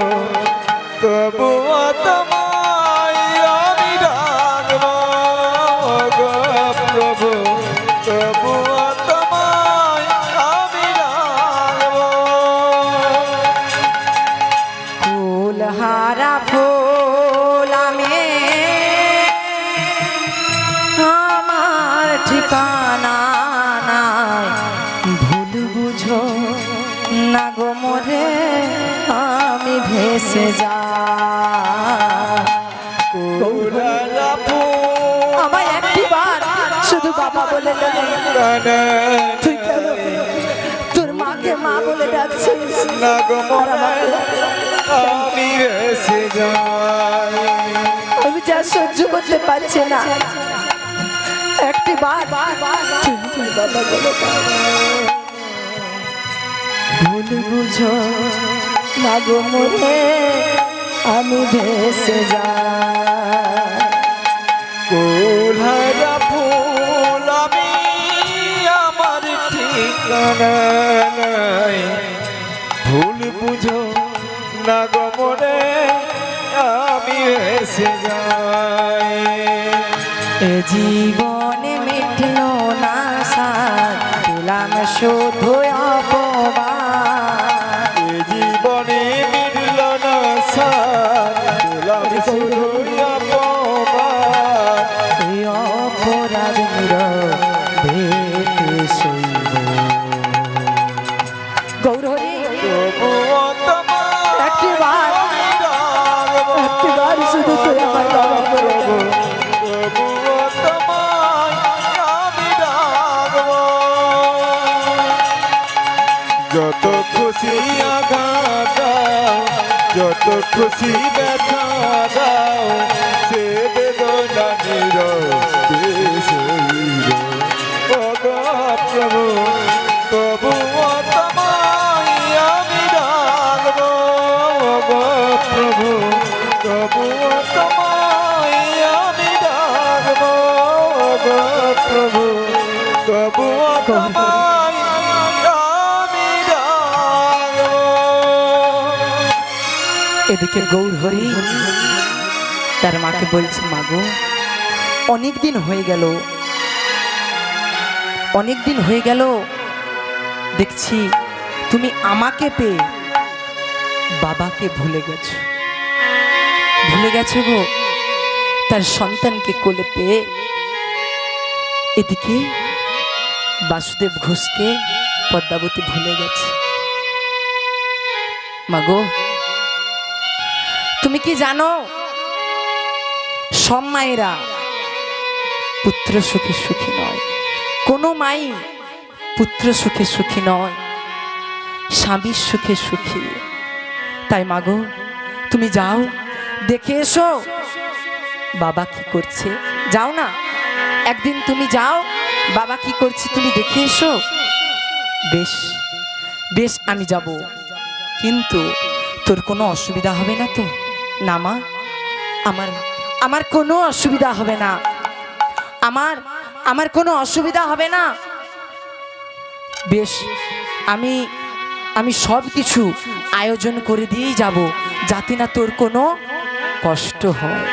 তবুও তোমায় আমি ডাকবো গো প্রভু, তবুও তোমায় আমি ডাকবো। ফুলহারা ফুল আমি, আমার ঠিকানা নাই, ভুল বুঝো না গো মোরে ভেসে যা কুলালা ফুল আমায় একটিবার শুধু বাবা বলে ডাক। তুই কেন তোর মাকে মা বলে ডাকছিস? না গো মনে আমি ভেসে যাই। আমি যা সহ্য করতে পারছি না, একটিবার তুই বাবা বলে ডাক। ভুল বুঝো না গো মোরে আমি ভেসে যাই। কুলালা ফুল আমি আমার ঠিকানা নাই। ভুল বুঝো না গো মনে আমি ভেসে যাই। এ জীবনে মিটলো না সাথ, পেলাম শুধু অপমান। এ জীবনে মিলল না সাথ, পেলাম শুধু অপমান। এই অপরাধ নীরবে সইব। গৌরহরি তবুও তোমায় একটিবার ডাকবো। একটিবার শুধু তুই আমার বাবা বলে ডাক। তবুও তোমায় আমি ডাকবো। যত খুশি আঘাত দাও, যত খুশি ব্যথা দাও, সে বেদনা নীরবে সইব। ও গো প্রভু তবুও তোমায় আমি ডাকবো। ও গো প্রভু তবুও তোমায় আমি ডাকবো। ও গো প্রভু তবুও তোমায় আমি ডাকবো। এদিকে গৌরহরি তার মাকে বলছে, মাগো অনেক দিন হয়ে গেল, অনেক দিন হয়ে গেল দেখছি তুমি আমাকে পেয়ে বাবাকে ভুলে গেছো, ভুলে গেছো গো তার সন্তানকে কোলে পেয়ে। এদিকে বাসুদেব ঘোষকে পদ্মাবতী ভুলে গেছে। মাগো তুমি কি জানো, সব মায়েরা পুত্র সুখে সুখী নয়, কোনো মাই পুত্র সুখে সুখী নয়, স্বামীর সুখে সুখী। তাই মাগো তুমি যাও, দেখে এসো বাবা কি করছে। যাও না, একদিন তুমি যাও, বাবা কি করছে তুমি দেখে এসো। বেশ বেশ আমি যাব, কিন্তু তোর কোনো অসুবিধা হবে না তো? না মা, আমার কোনো অসুবিধা হবে না, আমার কোনো অসুবিধা হবে না। বেশ আমি সব কিছু আয়োজন করে দিয়েই যাব, যাতে না তোর কোনো কষ্ট হয়।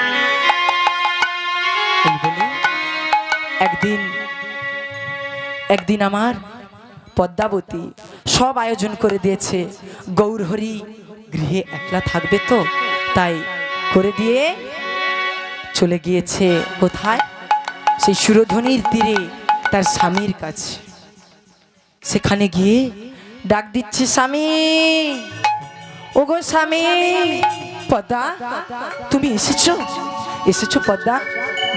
এই বলে একদিন আমার পদ্মাবতী সব আয়োজন করে দিয়েছে। গৌরহরি গৃহে একলা থাকবে তো, তাই করে দিয়ে চলে গিয়েছে কোথায়? সেই সুরধনির তীরে তার স্বামীর কাছে। সেখানে গিয়ে ডাক দিচ্ছে, স্বামী, ওগো স্বামী। পদ্মা তুমি এসেছো পদ্মা,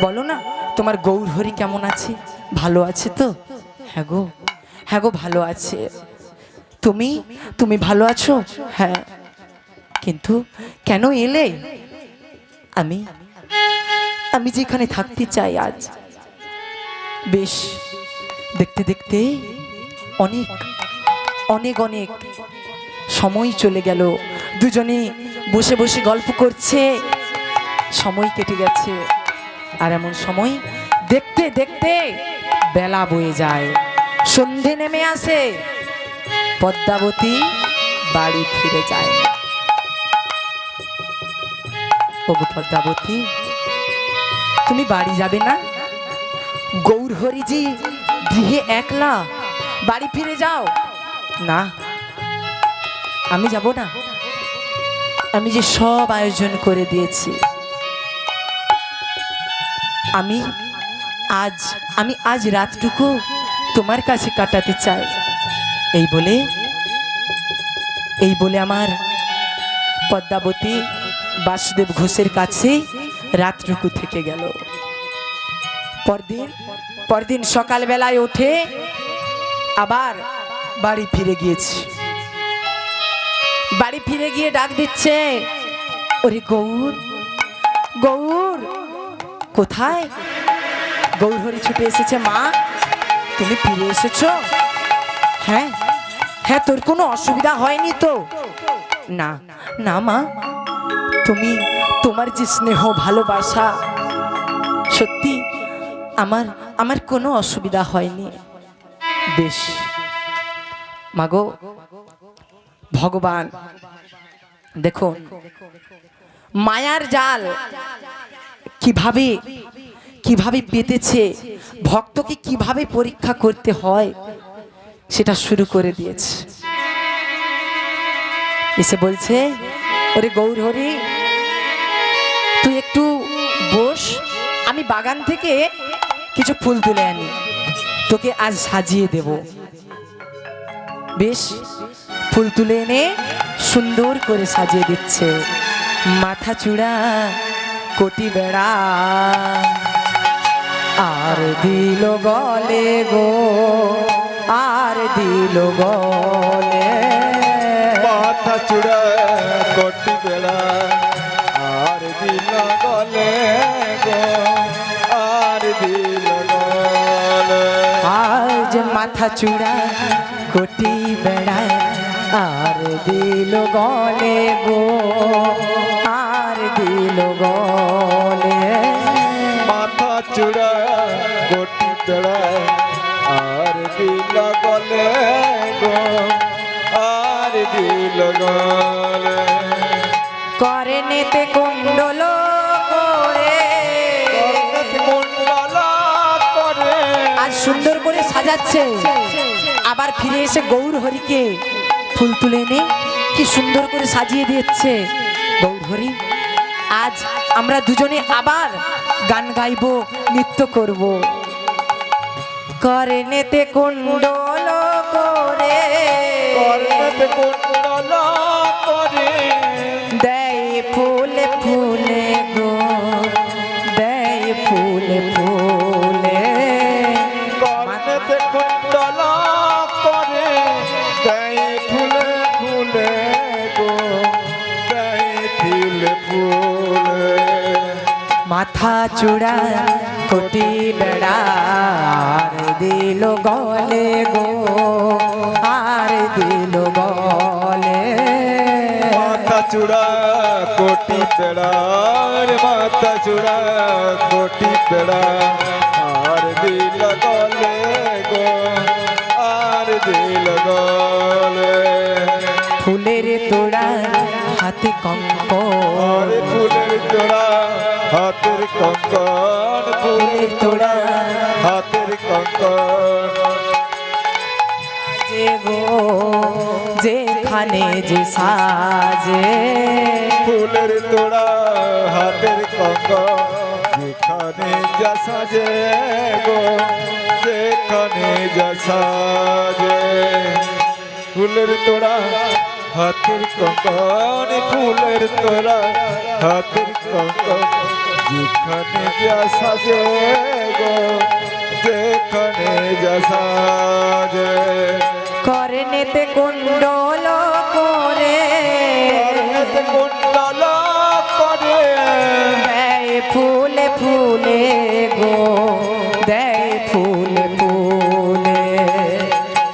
বলো না তোমার গৌরহরি কেমন আছে, ভালো আছে তো? হ্যাঁ গো ভালো আছে। তুমি ভালো আছো? হ্যাঁ। কিন্তু কেন এলে? আমি যেখানে থাকতে চাই আজ। বেশ দেখতে দেখতে অনেক অনেক অনেক সময় চলে গেল, দুজনে বসে বসে গল্প করছে, সময় কেটে গেছে। আর এমন সময় দেখতে দেখতে বেলা বয়ে যায়, সন্ধে নেমে আসে, পদ্মাবতী বাড়ি ফিরে যায়। ওগো পদ্মাবতী, তুমি বাড়ি যাবে না? গৌরহরিজি গৃহে একলা, বাড়ি ফিরে যাও। না, আমি যাব না, আমি যে সব আয়োজন করে দিয়েছি। আমি আজ রাতটুকু তোমার কাছে কাটাতে চাই। এই বলে আমার পদ্মাবতী বাসুদেব ঘোষের কাছে রাতটুকু থেকে গেল। পরদিন সকালবেলায় উঠে আবার বাড়ি ফিরে গিয়েছে। বাড়ি ফিরে গিয়ে ডাক দিচ্ছে, ওরে গৌর, গৌর কোথায়? গৌর হরি ছুটে এসেছে। মা তুমি ফিরে এসেছো? হ্যাঁ হ্যাঁ, তোর কোনো অসুবিধা হয়নি তো? না না মা, তুমি তোমার যে স্নেহ ভালোবাসা, সত্যি আমার কোনো অসুবিধা হয়নি। বেশ মাগো, ভগবান দেখুন মায়ার জাল কিভাবে কিভাবে পেতেছে, ভক্তকে কিভাবে পরীক্ষা করতে হয় সেটা শুরু করে দিয়েছে। এসে বলছে, ওরে গৌর হরি তুই একটু বস, আমি বাগান থেকে কিছু ফুল তুলে আনি, তোকে আজ সাজিয়ে দেব। বেশ ফুল তুলে এনে সুন্দর করে সাজিয়ে দিচ্ছে। মাথা চূড়া কোটি বেড়া আর দিল গলে গো, আর দিল গলে। মাথা চূড়া কোটি বেড়া আর দিল গলে গো, আর দিল গলে। আজ মাথা চূড়া কোটি বেড়া আর দিল গলে গো, আর দিল গলে। মাথা চূড়া কোটি বেড়া আর দিল গলে গো, আর দিল গলে। করে নেতে কুণ্ডল করে, কুণ্ডল করে আজ সুন্দর করে সাজাচ্ছে। আবার ফিরে এসে গৌর হরিকে ফুল তুলে এনে কি সুন্দর করে সাজিয়ে দিচ্ছে। গৌর হরি আজ আমরা দুজনে আবার গান গাইবো, নৃত্য করব। করে নেতে কুণ্ডল করে, করতে কুণ্ডল করে দেয় ফুলে ফুলে গো, দেয় ফুলে ফুলে। করতে কুণ্ডল করে দেয় ফুলে ফুলে গো, দেয় ফুলে ফুলে। মাথা চূড়া কোটি বেড়া আর দিল গলে গো, আর দিল গলে। মাথা চূড়া কোটি বেড়ার, মাথা চূড়া কোটি বেড়া আর দিল গলে গো, আর দিল গলে। ফুলের তোড়া হাতে কঙ্কন, আরে ফুলের তোড়া হাতের কঙ্কন, ফুলের তোড়া হাতের কঙ্কন। যে গো যেখানে যে সাজে, ফুলের তোড়া হাতের কঙ্কন, যেখানে যা সাজে গো, যেখানে যা সাজে। ফুলের তোড়া হাতের কঙ্কন, ফুলের তোড়া হাতের কঙ্কন, যেখানে যা সাজে গো, যেখানে যা সাজে। করে নেতে কুণ্ডল করে, করতে কুণ্ডল করে দেয় ফুলে ফুলে গো, দেয় ফুলে ফুলে।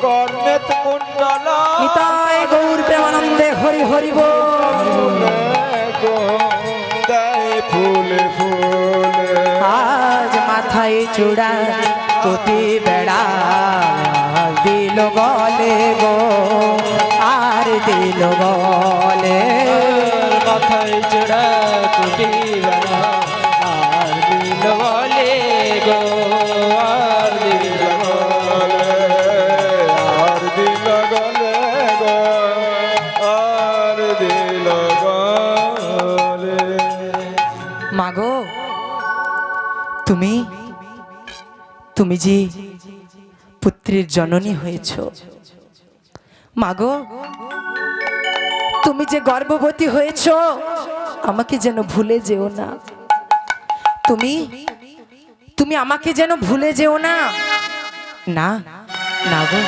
কর্ণেত কুণ্ডল নিতাই গৌর প্রেমানন্দে হরি হরি বল। গো, দেয় ফুলে ফুলে। আজ মাথায় চূড়া কোটি বেড়া দিল গলে গো, আর দিল গলে। মাথায় চূড়া কুটি বেড়া আর দিল গলে গো, আর দিল গলে, আর দিল গলে গো, আর দিল গলে। মাগো তুমি তুমি যে পুত্রের জননী হয়েছ, মাগো তুমি যে গর্ভবতী হয়েছো আমাকে যেন ভুলে যেও না। তুমি তুমি আমাকে যেন ভুলে যেও না। না না গো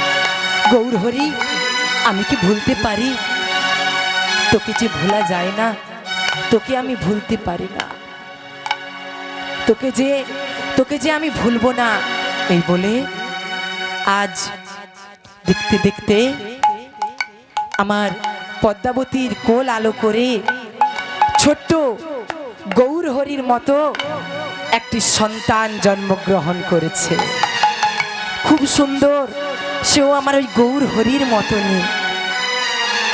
গৌরহরি, আমি কি ভুলতে পারি? তোকে যে ভোলা যায় না, তোকে আমি ভুলতে পারি না। তোকে যে আমি ভুলবো না, এই বলে আজ দেখতে দেখতে আমার পদ্মাবতীর কোল আলো করে ছোট্ট গৌরহরির মতো একটি সন্তান জন্মগ্রহণ করেছে। খুব সুন্দর, সেও আমার ওই গৌরহরির মতনই।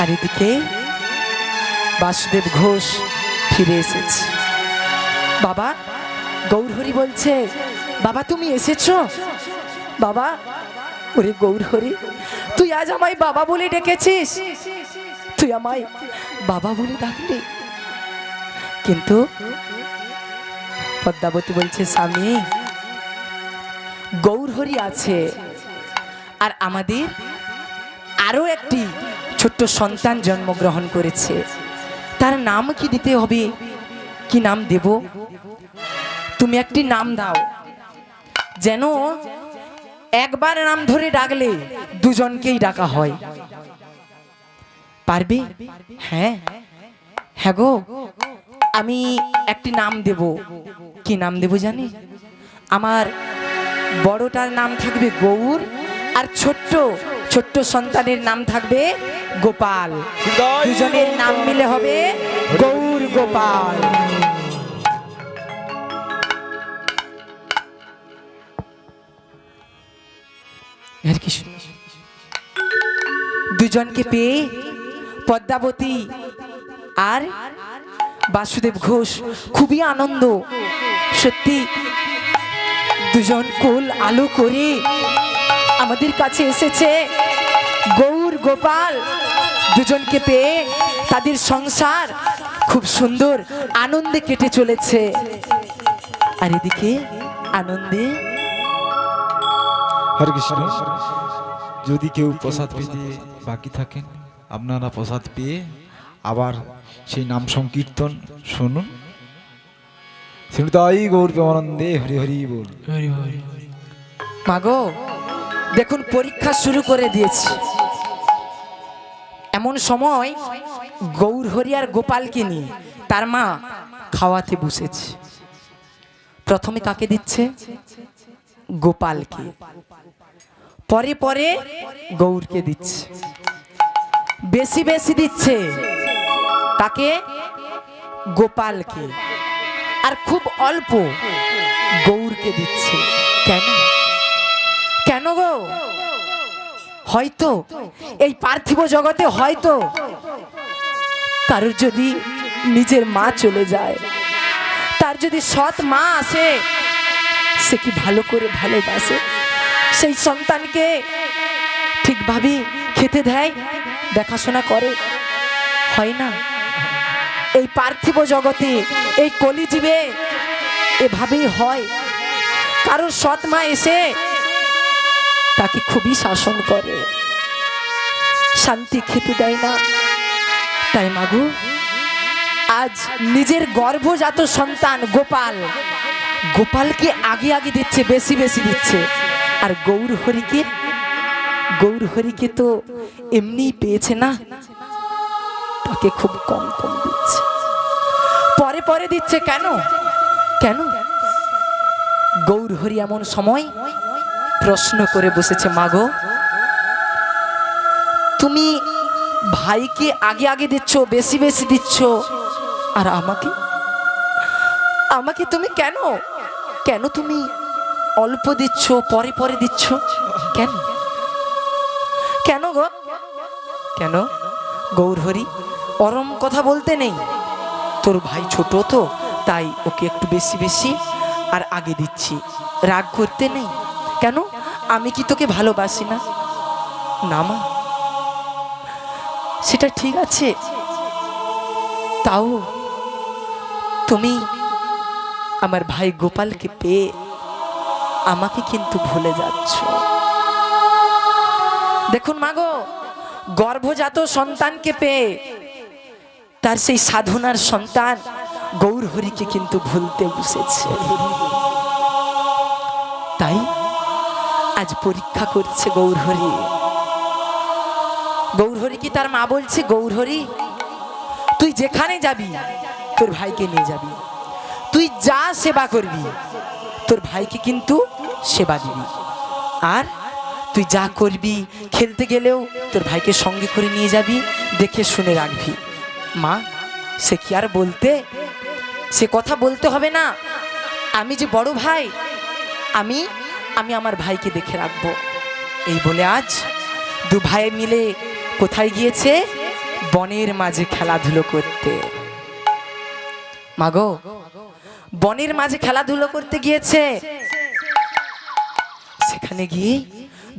আর এদিকে বাসুদেব ঘোষ ফিরে এসেছে। বাবা, গৌরহরি বলছে, বাবা তুমি এসেছো? বাবা, ওরে গৌরহরি, তুই আজ আমায় বাবা বলে ডেকেছিস, তুই আমায় বাবা বলে ডাকলি। কিন্তু পদ্মাবতী বলছে, স্বামী, গৌরহরি আছে আর আমাদের আরো একটি ছোট্ট সন্তান জন্মগ্রহণ করেছে, তার নাম কি দিতে হবে? কি নাম দেব? তুমি একটি নাম দাও, যেন একবার নাম ধরে ডাকলে দুজনকেই ডাকা হয়। পারবে? হ্যাঁ হ্যাঁ গো, আমি একটি নাম দেব। কি নাম দেব জানি? আমার বড়টার নাম থাকবে গৌর, আর ছোট্ট ছোট্ট সন্তানের নাম থাকবে গোপাল। দুজনের নাম মিলে হবে গৌর গোপাল। দুজনকে পেয়ে পদ্মাবতী আর বাসুদেব ঘোষ খুবই আনন্দ। সত্যি দুজন কোল আলো করে আমাদের কাছে এসেছে গৌর গোপাল। দুজনকে পেয়ে তাদের সংসার খুব সুন্দর আনন্দে কেটে চলেছে। আর এদিকে আনন্দে হরে কৃষ্ণ। যদি কেউ প্রসাদ পেতে বাকি থাকেন, আপনারা প্রসাদ পেয়ে আবার সেই নাম সংকীর্তন শুনুন। তাই গৌর প্রেমানন্দে হরি হরি বল। মাগো, দেখুন পরীক্ষা শুরু করে দিয়েছি। এমন সময় গৌরহরি আর গোপালকে নিয়ে তার মা খাওয়াতে বসেছে। প্রথমে কাকে দিচ্ছে? গোপালকে, পরে পরে গৌরকে দিচ্ছে। বেশি বেশি দিচ্ছে তাকে, গোপালকে, আর খুব অল্প গৌরকে দিচ্ছে। কেন? কেন গো? হয়তো এই পার্থিব জগতে হয়তো কারোর যদি নিজের মা চলে যায়, তার যদি সৎ মা আসে, সে কি ভালো করে ভালোবাসে? সেই সন্তানকে ঠিকভাবে খেতে দেয়, দেখাশোনা করে? হয় না। এই পার্থিব জগতে, এই কলিযুগে এভাবেই হয়। কারোর সৎ মা এসে তাকে খুবই শাসন করে, শান্তি খেতে দেয় না। তাই মাগো, আজ নিজের গর্ভজাত সন্তান গোপাল, গোপালকে আগে আগে দিচ্ছে, বেশি বেশি দিচ্ছে। আর গৌরহরিকে তো এমনিই পেয়েছে না, তাকে খুব কম কম দিচ্ছে, পরে পরে দিচ্ছে। কেন? কেন? গৌরহরি এমন সময় প্রশ্ন করে বসেছে, মাগো, তুমি ভাইকে আগে আগে দিচ্ছ, বেশি বেশি দিচ্ছ, আর আমাকে তুমি কেন কেন তুমি অল্প দিচ্ছ, পরে পরে দিচ্ছ? কেন? কেন গো? কেন? গৌরহরি, অরম কথা বলতে নেই। তোর ভাই ছোট তো, তাই ওকে একটু বেশি বেশি আর আগে দিচ্ছি, রাগ করতে নেই। কেন? আমি কি তোকে ভালোবাসি না? না মা, সেটা ঠিক আছে, তাও তুমি আমার ভাই গোপালকে পেয়ে আমাকে কিন্তু ভুলে যাচ্ছ। দেখুন মাগো, গর্ভজাত সন্তানকে পেয়ে তার সেই সাধনার সন্তান গৌরহরিকে কিন্তু ভুলতে বসেছে। তাই আজ পরীক্ষা করছে গৌরহরি। গৌরহরি কি তার মা বলছে, গৌরহরি তুই যেখানে যাবি তোর ভাইকে নিয়ে যাবি, তুই যা সেবা করবি তোর ভাইকে কিন্তু সেবা দিবি, আর তুই যা করবি খেলতে গেলেও তোর ভাইকে সঙ্গে করে নিয়ে যাবি, দেখে শুনে রাখবি। মা সে কি আর বলতে, সে কথা বলতে হবে না, আমি যে বড় ভাই, আমি আমি আমার ভাইকে দেখে রাখবো। এই বলে আজ দু ভাই মিলে কোথায় গিয়েছে, বনের মাঝে খেলাধুলো করতে। মাগো বনের মাঝে খেলাধুলো করতে গিয়েছে, সেখানে গিয়ে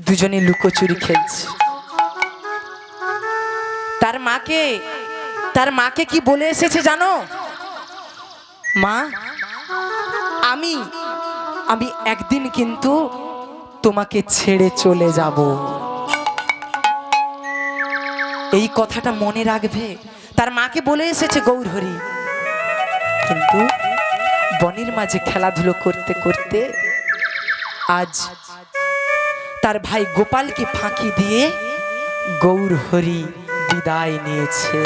দুজনে লুকোচুরি খেলছে। তার মাকে কি বলে এসেছে জানো, মা আমি আমি একদিন কিন্তু তোমাকে ছেড়ে চলে যাব। এই কথাটা মনে রাখবে, তার মাকে বলে এসেছে গৌরহরি। কিন্তু বনের মাঝে খেলাধুলো করতে করতে আজ তার ভাই গোপালকে ফাঁকি দিয়ে গৌরহরি বিদায় নিয়েছে।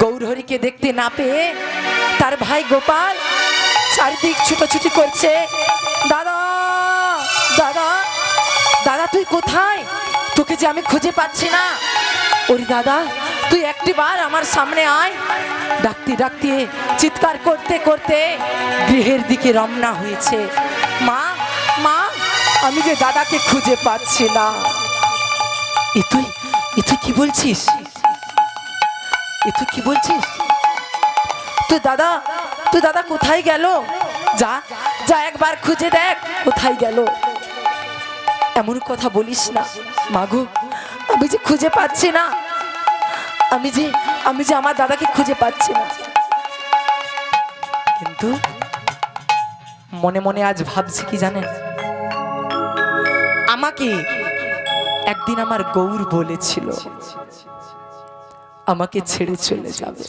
গৌরহরিকে দেখতে না পেয়ে তার ভাই গোপাল চারদিক ছুটোছুটি করছে, দাদা দাদা দাদা তুই কোথায়, তোকে যে আমি খুঁজে পাচ্ছি না। ওরে দাদা তুই একটিবার আমার সামনে আয়। ডাকতে ডাকতে চিৎকার করতে করতে গৃহের দিকে রওনা হয়েছে। মা মা আমি যে দাদাকে খুঁজে পাচ্ছি না। এ তুই কি বলছিস, এ তুই কি বলছিস, তুই দাদা কোথায় গেল, যা যা একবার খুঁজে দেখ কোথায় গেল। এমন কথা বলিস না মাগো, আমি যে খুঁজে পাচ্ছি না, আমি যে আমার দাদাকে খুঁজে পাচ্ছি না। কিন্তু মনে মনে আজ ভাবছি কি জানেন, আমাকে একদিন আমার গৌর বলেছিল আমাকে ছেড়ে চলে যাবে।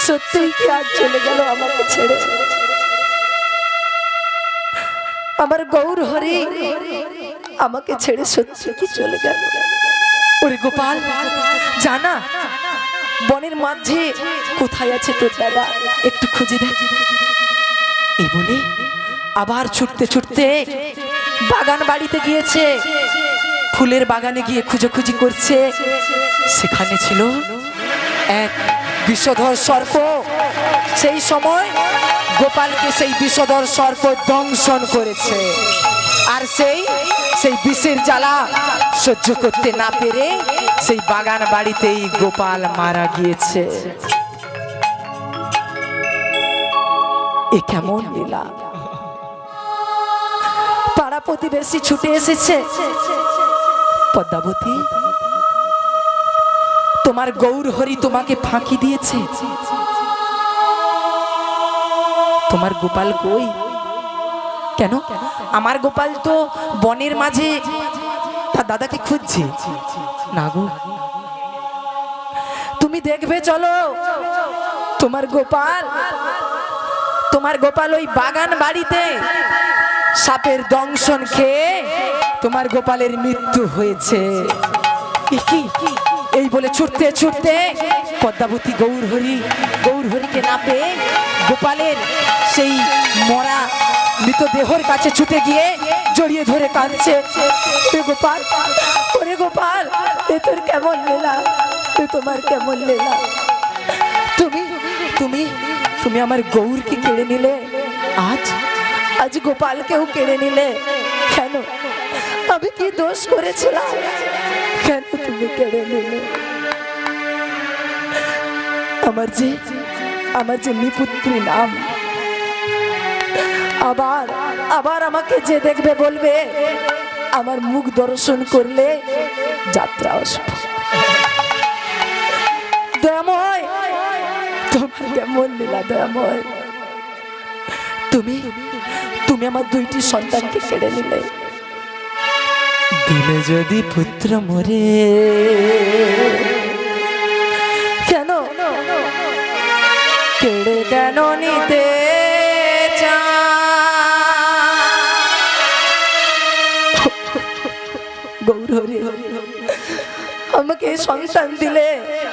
সত্যিই কি আজ চলে গেল আমাকে ছেড়ে। আমার গৌরহরি আমাকে ছেড়ে সত্যি কি চলে গেল। ওরে গোপাল জানা বনের মাঝে কোথায় আছে তোর দাদা, একটু খুঁজে দেখ। এই বলে আবার ছুটতে ছুটতে বাগান বাড়িতে গিয়েছে, ফুলের বাগানে গিয়ে খুঁজোখুঁজি করছে। সেখানে ছিল এক বিষধর সর্প। সেই সময় গোপালকে সেই বিষধর সর্প দংশন করেছে, আর সেই বিষের জ্বালা সহ্য করতে না পেরে সেই বাগান বাড়িতেই গোপাল মারা গিয়েছে। এ কেমন লীলা। পাড়া প্রতিবেশী ছুটে এসেছে, পদ্মাবতী তোমার গৌরহরি তোমাকে ফাঁকি দিয়েছে, তোমার গোপাল কই। কেন, আমার গোপাল তো বনের মাঝে তার দাদাকে খুঁজছে না গো। তুমি দেখবে চলো, তোমার গোপাল ওই বাগান বাড়িতে সাপের দংশন খেয়ে তোমার গোপালের মৃত্যু হয়েছে। এই বলে ছুটতে ছুটতে পদ্মাবতী গৌরহরিকে না পেয়ে গোপালের সেই মরা মৃতদেহর কাছে ছুটে গিয়ে জড়িয়ে ধরে কাঁদছে। গোপাল, ওরে গোপাল, এ তোর কেমন লীলা, তোমার কেমন লীলা। তুমি আমার গৌরকে কেড়ে নিলে, আজ গোপালকেও কেড়ে নিলে। কেন, আমি কি দোষ করেছিলাম, কেন তুমি কেড়ে নিলে। আমার যে নিপুত্রী নাম, আবার আমাকে যে দেখবে বলবে আমার মুখ দর্শন করলে যাত্রা আসবে। দয়াময়, তোমার কেমন লীলা দয়াময়। তুমি আমার দুইটি সন্তানকে কেড়ে নিলে, দিলে যদি পুত্র মরে কেন কেড়ে কেন নিতে গৌরহরি আমাকে সন্তান দিলে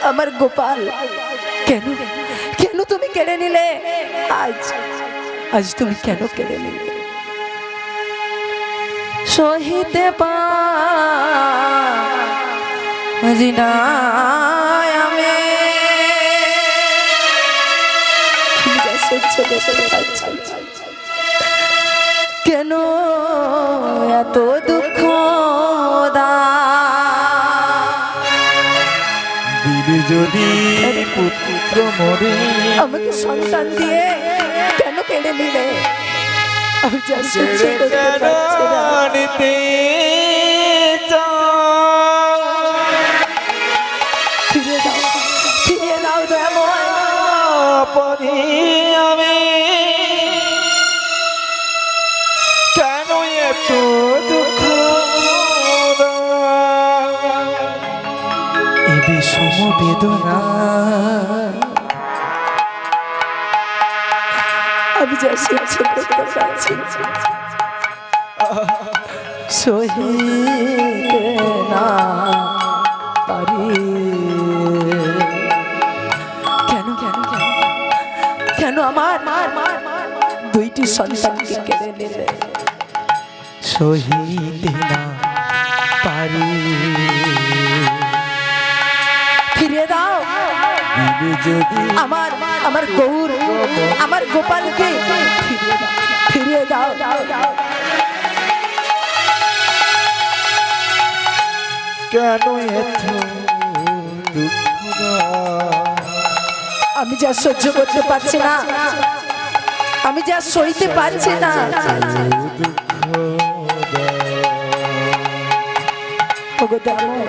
আমার গোপাল কেন কেন তুমি কেড়ে নিলে আজ আজ তুমি কেন কেড়ে নিলে সহিতে পারি না আমি সহ্য করতে পারছি না। কেন এত দুঃখ দিলে যদি পুত্র মরে আমাকে সন্তান দিয়ে কেন কেড়ে নিলে আমি যা সহ্য করতে পারছি না। নিতে ফিরে দাও দয়াময় পারি আমি কেন এত দুঃখ এ বিষম বেদনা আমি যা সহ্য করতে পারছি না। সহিতে না পারি কেন কেন কেন কেন আমার দুইটি সন্তানকে কেড়ে নিলে সহিতে না পারি ফিরিয়ে দাও দিলে যদি আমার আমার গৌর আমার গোপালকে ফিরিয়ে দাও কেন এত দুঃখ আমি যা সহ্য করতে পারছি না আমি যা সইতে পারছি না ওগো দয়াময়,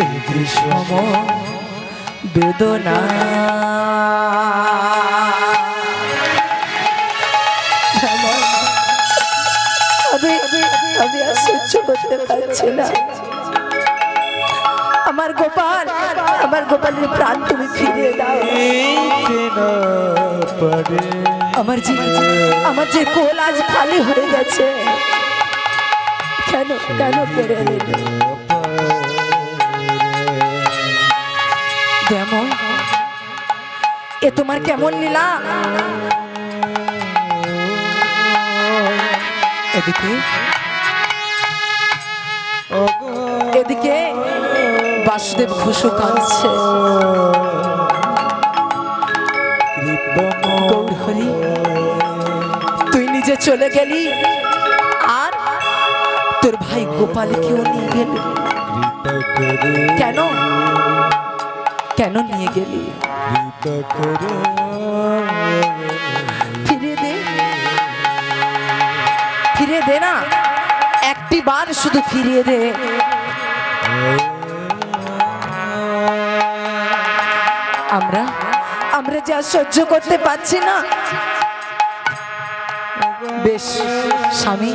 এই বিষম বেদনা আমি আর সহ্য করতে পারছি না। আমার গোপালের প্রাণ তুমি ফিরিয়ে দাও। আমার যে কোল আজ খালি হয়ে গেছে কেন কেন কেড়ে নিলে কেমন এ তোমার কেমন লীলা এদিকে এদিকে বাসুদেব ঘোষও কাঁদছে গৌরহরি তুই নিজে চলে গেলি আর তোর ভাই গোপালকেও নিয়ে গেলি কেন কেন নিয়ে গেলি ফিরিয়ে দে না একটি বার শুধু ফিরিয়ে দে আমরা যা সহ্য করতে পারছি না বেশ স্বামী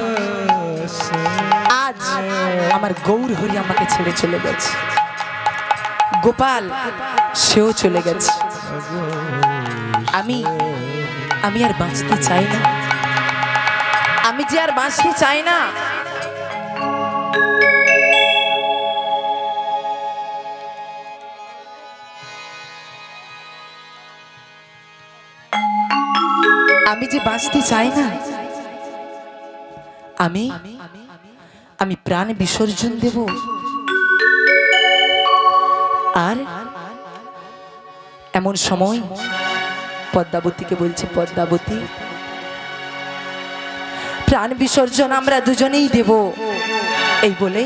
আজ আমার গৌরহরি আমাকে ছেড়ে চলে গেছে গোপাল সেও চলে গেছে আমি আর বাঁচতে চাই না আমি যে আর বাঁচতে চাই না আমি যে বাঁচতে চাই না আমি প্রাণ বিসর্জন দেব আর এমন সময় পদ্মাবতীকে বলছে পদ্মাবতী প্রাণ বিসর্জন আমরা দুজনেই দেব এই বলে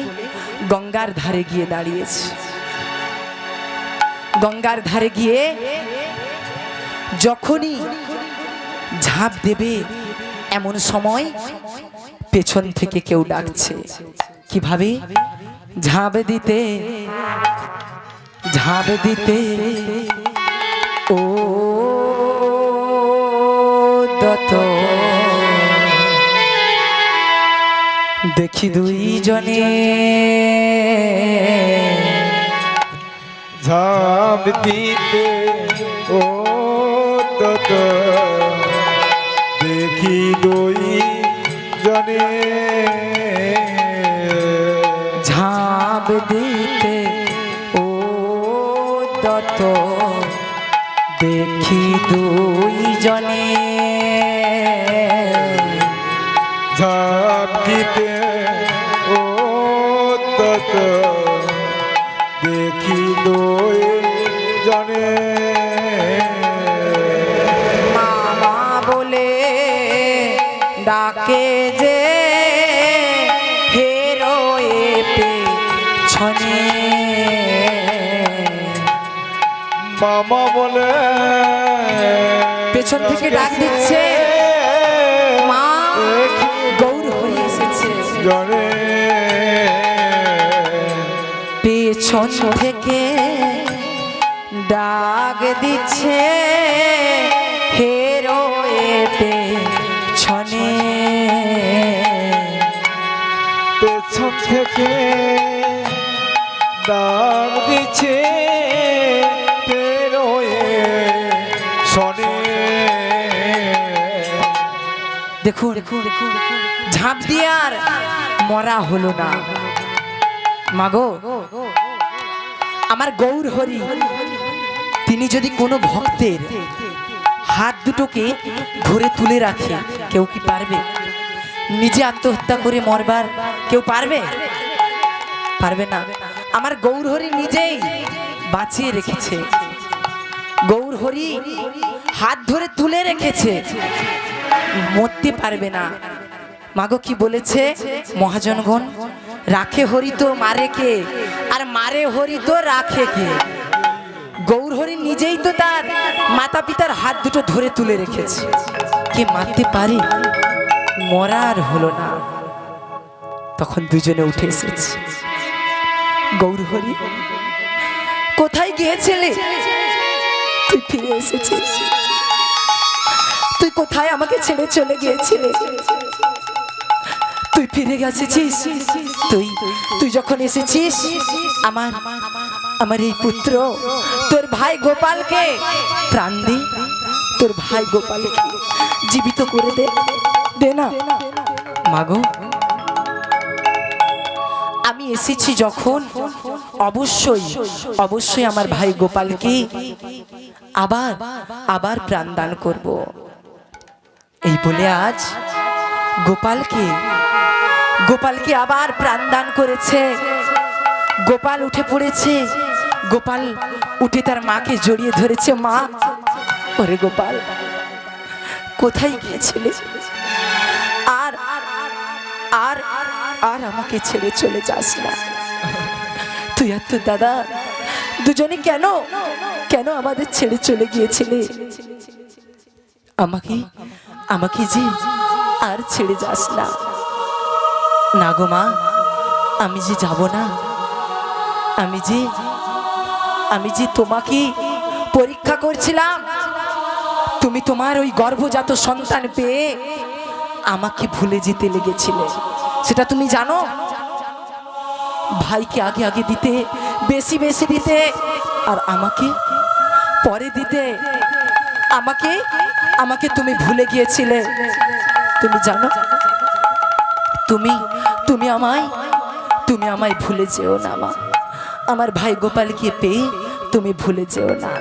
গঙ্গার ধারে গিয়ে দাঁড়িয়েছে গঙ্গার ধারে গিয়ে যখনই ঝাঁপ দেবে এমন সময় পেছন থেকে কেউ ডাকছে কিভাবে ঝাঁপ দিতে ও দত দেখি দুইজনে ঝাঁপ দিতে ও তত দেখি দুই জনে ঝাঁপ দিতে ও দত দেখি দুইজনে ঝাঁপ দিতে ও তত দেখি দুই জনে মামা বলে ডাকে যে হেরোয়ে পেছনে মামা বলে পেছন থেকে ডাক দিচ্ছে, মা গৌর হরি এসেছে। জনে পেছন থেকে ডাক দিচ্ছে হেরোয়ে পেছনে পেছন থেকে ডাক দিচ্ছে পেরোয়ে শনে দেখুন ঝাঁপ দিয়ে আর মরা হলো না। মাগো আমার গৌর হরি তিনি যদি কোনো ভক্তের হাত দুটোকে ধরে তুলে রাখে, কেউ কি পারবে? নিজে আত্মহত্যা করে মরবার কেউ পারবে? পারবে না। আমার গৌর হরি নিজেই বাঁচিয়ে রেখেছে। গৌর হরি হাত ধরে তুলে রেখেছে, মরতে পারবে না। মাগো কি বলেছে মহাজনগণ? রাখে হরি তো মারে কে, আর মারে হরি তো রাখে কে? গৌর হরি নিজেই তো তার মাতা পিতার হাত দুটো ধরে তুলে রেখেছে, কে মারতে পারে? মরার হলো না। তখন দুজনে উঠে এসেছে। গৌর হরি কোথায় গিয়েছিলে? তুই ফিরে এসেছিস। তুই কোথায় আমাকে ছেড়ে চলে গিয়েছিলে? তুই ফিরে গেছিস। তুই যখন এসেছিস আমার এই পুত্র তোর ভাই গোপালকে প্রাণ দে, তোর ভাই গোপালকে জীবিত করে দে না। মাগো আমি এসেছি যখন অবশ্যই আমার ভাই গোপালকে আবার প্রাণ দান করব। এই বলে আজ গোপালকে আবার প্রাণ দান করেছে। গোপাল উঠে পড়েছে। গোপাল উঠে তার মাকে জড়িয়ে ধরেছে। মা, ওরে গোপাল, কোথায় গিয়েছিলে? আর আর আর আমাকে ছেড়ে চলে যাস না। তুই আর তোর দাদা দুজনে কেন আমাদের ছেড়ে চলে গিয়েছিলে? আমাকে যে আর ছেড়ে যাস না। না গো মা, আমি যে যাব না। আমি যে তোমাকে পরীক্ষা করছিলাম। তুমি তোমার ওই গর্ভজাত সন্তান পেয়ে আমাকে ভুলে যেতে লেগেছিলে, সেটা তুমি জানো। ভাইকে আগে দিতে, বেশি দিতে, আর আমাকে পরে দিতে। আমাকে তুমি ভুলে গিয়েছিলে। তুমি জানো, তুমি আমায় ভুলে যেও না মা। আমার ভাই গোপালকে পেয়ে তুমি ভুলে যেও না।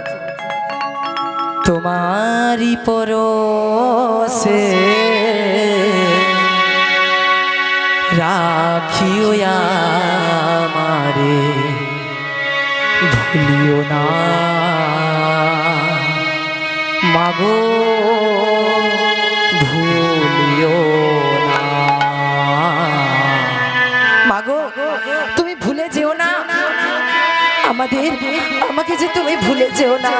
তোমারই পরশে রাখিও আমারে, ভুলিও না মাগো, ভুলিও না মাগো। তুমি ভুলে যেও না আমাকে যে তুমি ভুলে যেও না,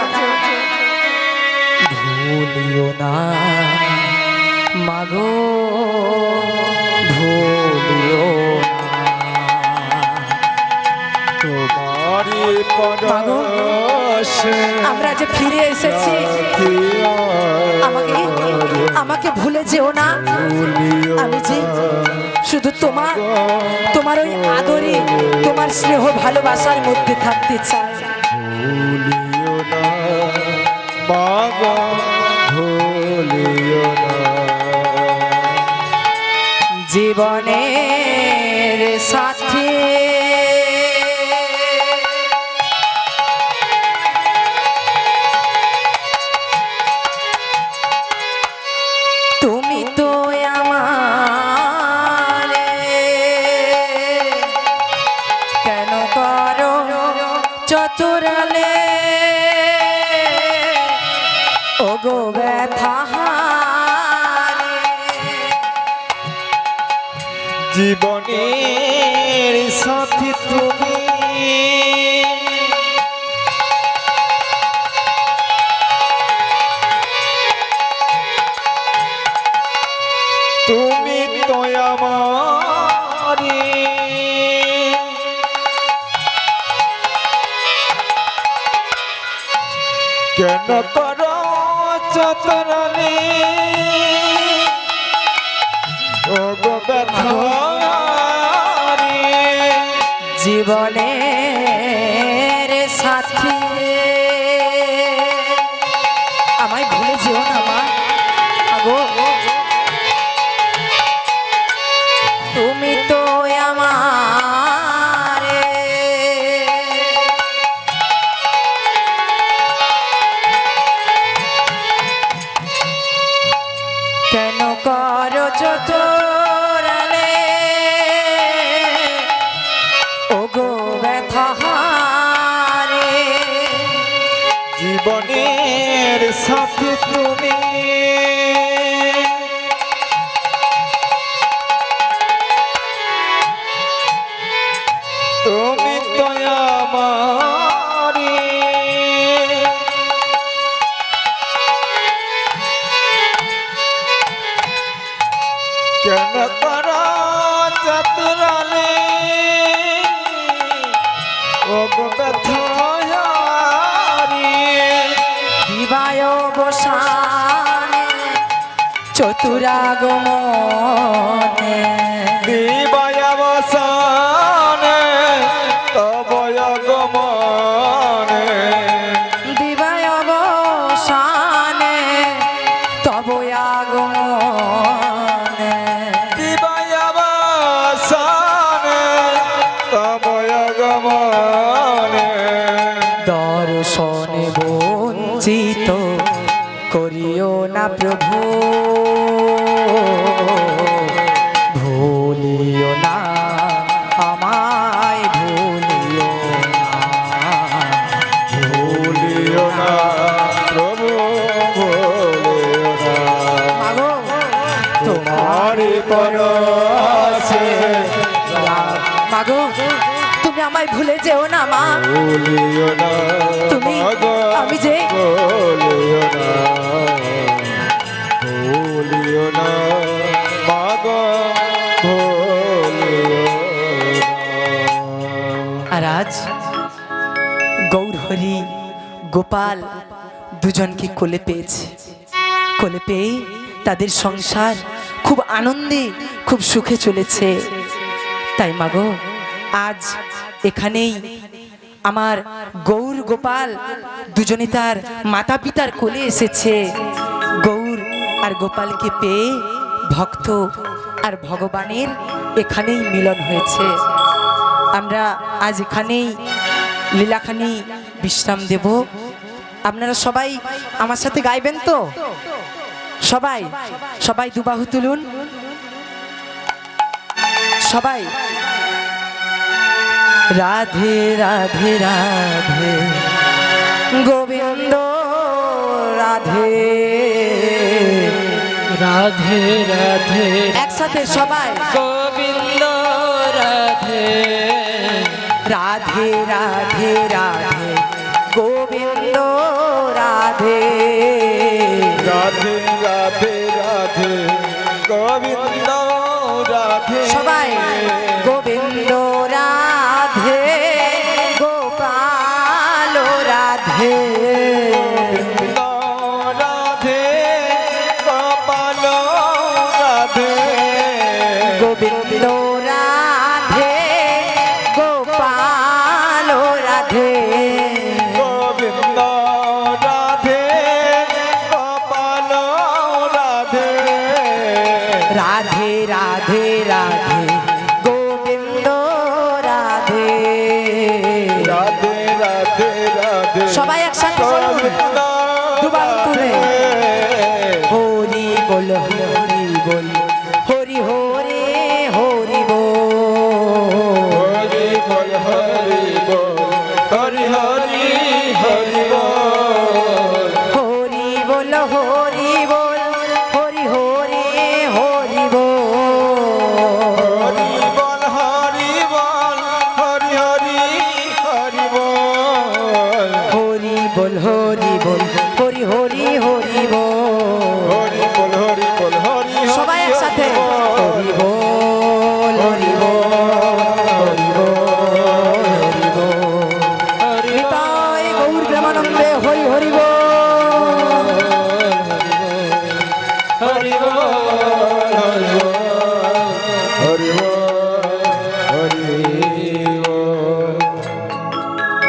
ভুলিও না মাগো, ভুলিও না। আমরা যে ফিরে এসেছি, আমাকে ভুলে যেও না। আমি যে শুধু তোমার ওই আদরে তোমার স্নেহ ভালোবাসার মধ্যে থাকতে চাই। ভুলিও না মা গো, ভুলিও না। জীবনের সাথী তুমি তো আমার, কেন করো চতুরালে ওগো ব্যথা। জীবনের সাথী তুমি, তুমি তো আমারে, কেন করো চতরালে ওগো ব্যথা। জীবনের সাথী আমায় ভুলে যেও না মা গো, তুমি তো আমার, কেন করো চতুরালে ওগো ব্যথা। জীবনের সাথী তুমি, তুমি তো আমারে, কেন করো চতুরালে ওগো ব্যথা। দিবায় বসানে চতুরাগমনে, দিবায় বসানে তবয় গমনে, দিবায় বসানে তব আগমনে, দিবায় বসানে তবয় গমনে। দর্শনে বঞ্চিত করিও না প্রভু, ভুলিও না আমায়, ভুলিও না, ভুলিও না প্রভু, ভুলিও না। মাগো তোমারি পরশে মাগো তুমি আমায় ভুলে যেও না মা, ভুলিও না তুমি আমি যে ভুলিও না, ভুলিও না মা গো, ভুলিও না। আর আজ গৌরহরি গোপাল দুজনকে কোলে পেয়েছে, কোলে পেয়ে তাদের সংসার খুব আনন্দে খুব সুখে চলেছে। তাই মাগো আজ এখানেই আমার গৌর গোপাল দুজনে তার মাতা পিতার কোলে এসেছে। গৌর আর গোপালকে পেয়ে ভক্ত আর ভগবানের এখানেই মিলন হয়েছে। আমরা আজ এখানেই লীলাখানি বিশ্রাম দেব। আপনারা সবাই আমার সাথে গাইবেন তো? সবাই সবাই দুবাহু তুলুন সবাই। রাধে রাধে রাধে গোবিন্দ রাধে রাধে রাধে একসাথে সবাই গোবিন্দ রাধে রাধে রাধে রাধে গোবিন্দ রাধে রাধে রাধে রাধে গোবিন্দ রাধে। সবাই গোবিন্দ রাধে গোপাল রাধে গোবিন্দ রাধে গোপাল রাধে গোবিন্দ রাধে গোপাল রাধে গোবিন্দ রাধে গোপাল রাধে রাধে রাধে রাধে গোবিন্দ রাধে রাধে রাধে রাধে সবাই একসাথে বলুন দুবার তুলে হরি বল হরি বল হরি হরে হরি বল হরি বল হরি বল হরি হরি হরি বল হরি বল হরি বল হরি হরে হরি বল হরি বল হরি বল হরি হরি হরি বল হরি বল হরি বল হরি হরি হরি বল হরি বল হরি বল হরি সবাই একসাথে হরি বল হরি বল হরি বল হরি বল নিতাই গৌর প্রেমানন্দে হরি হরি বল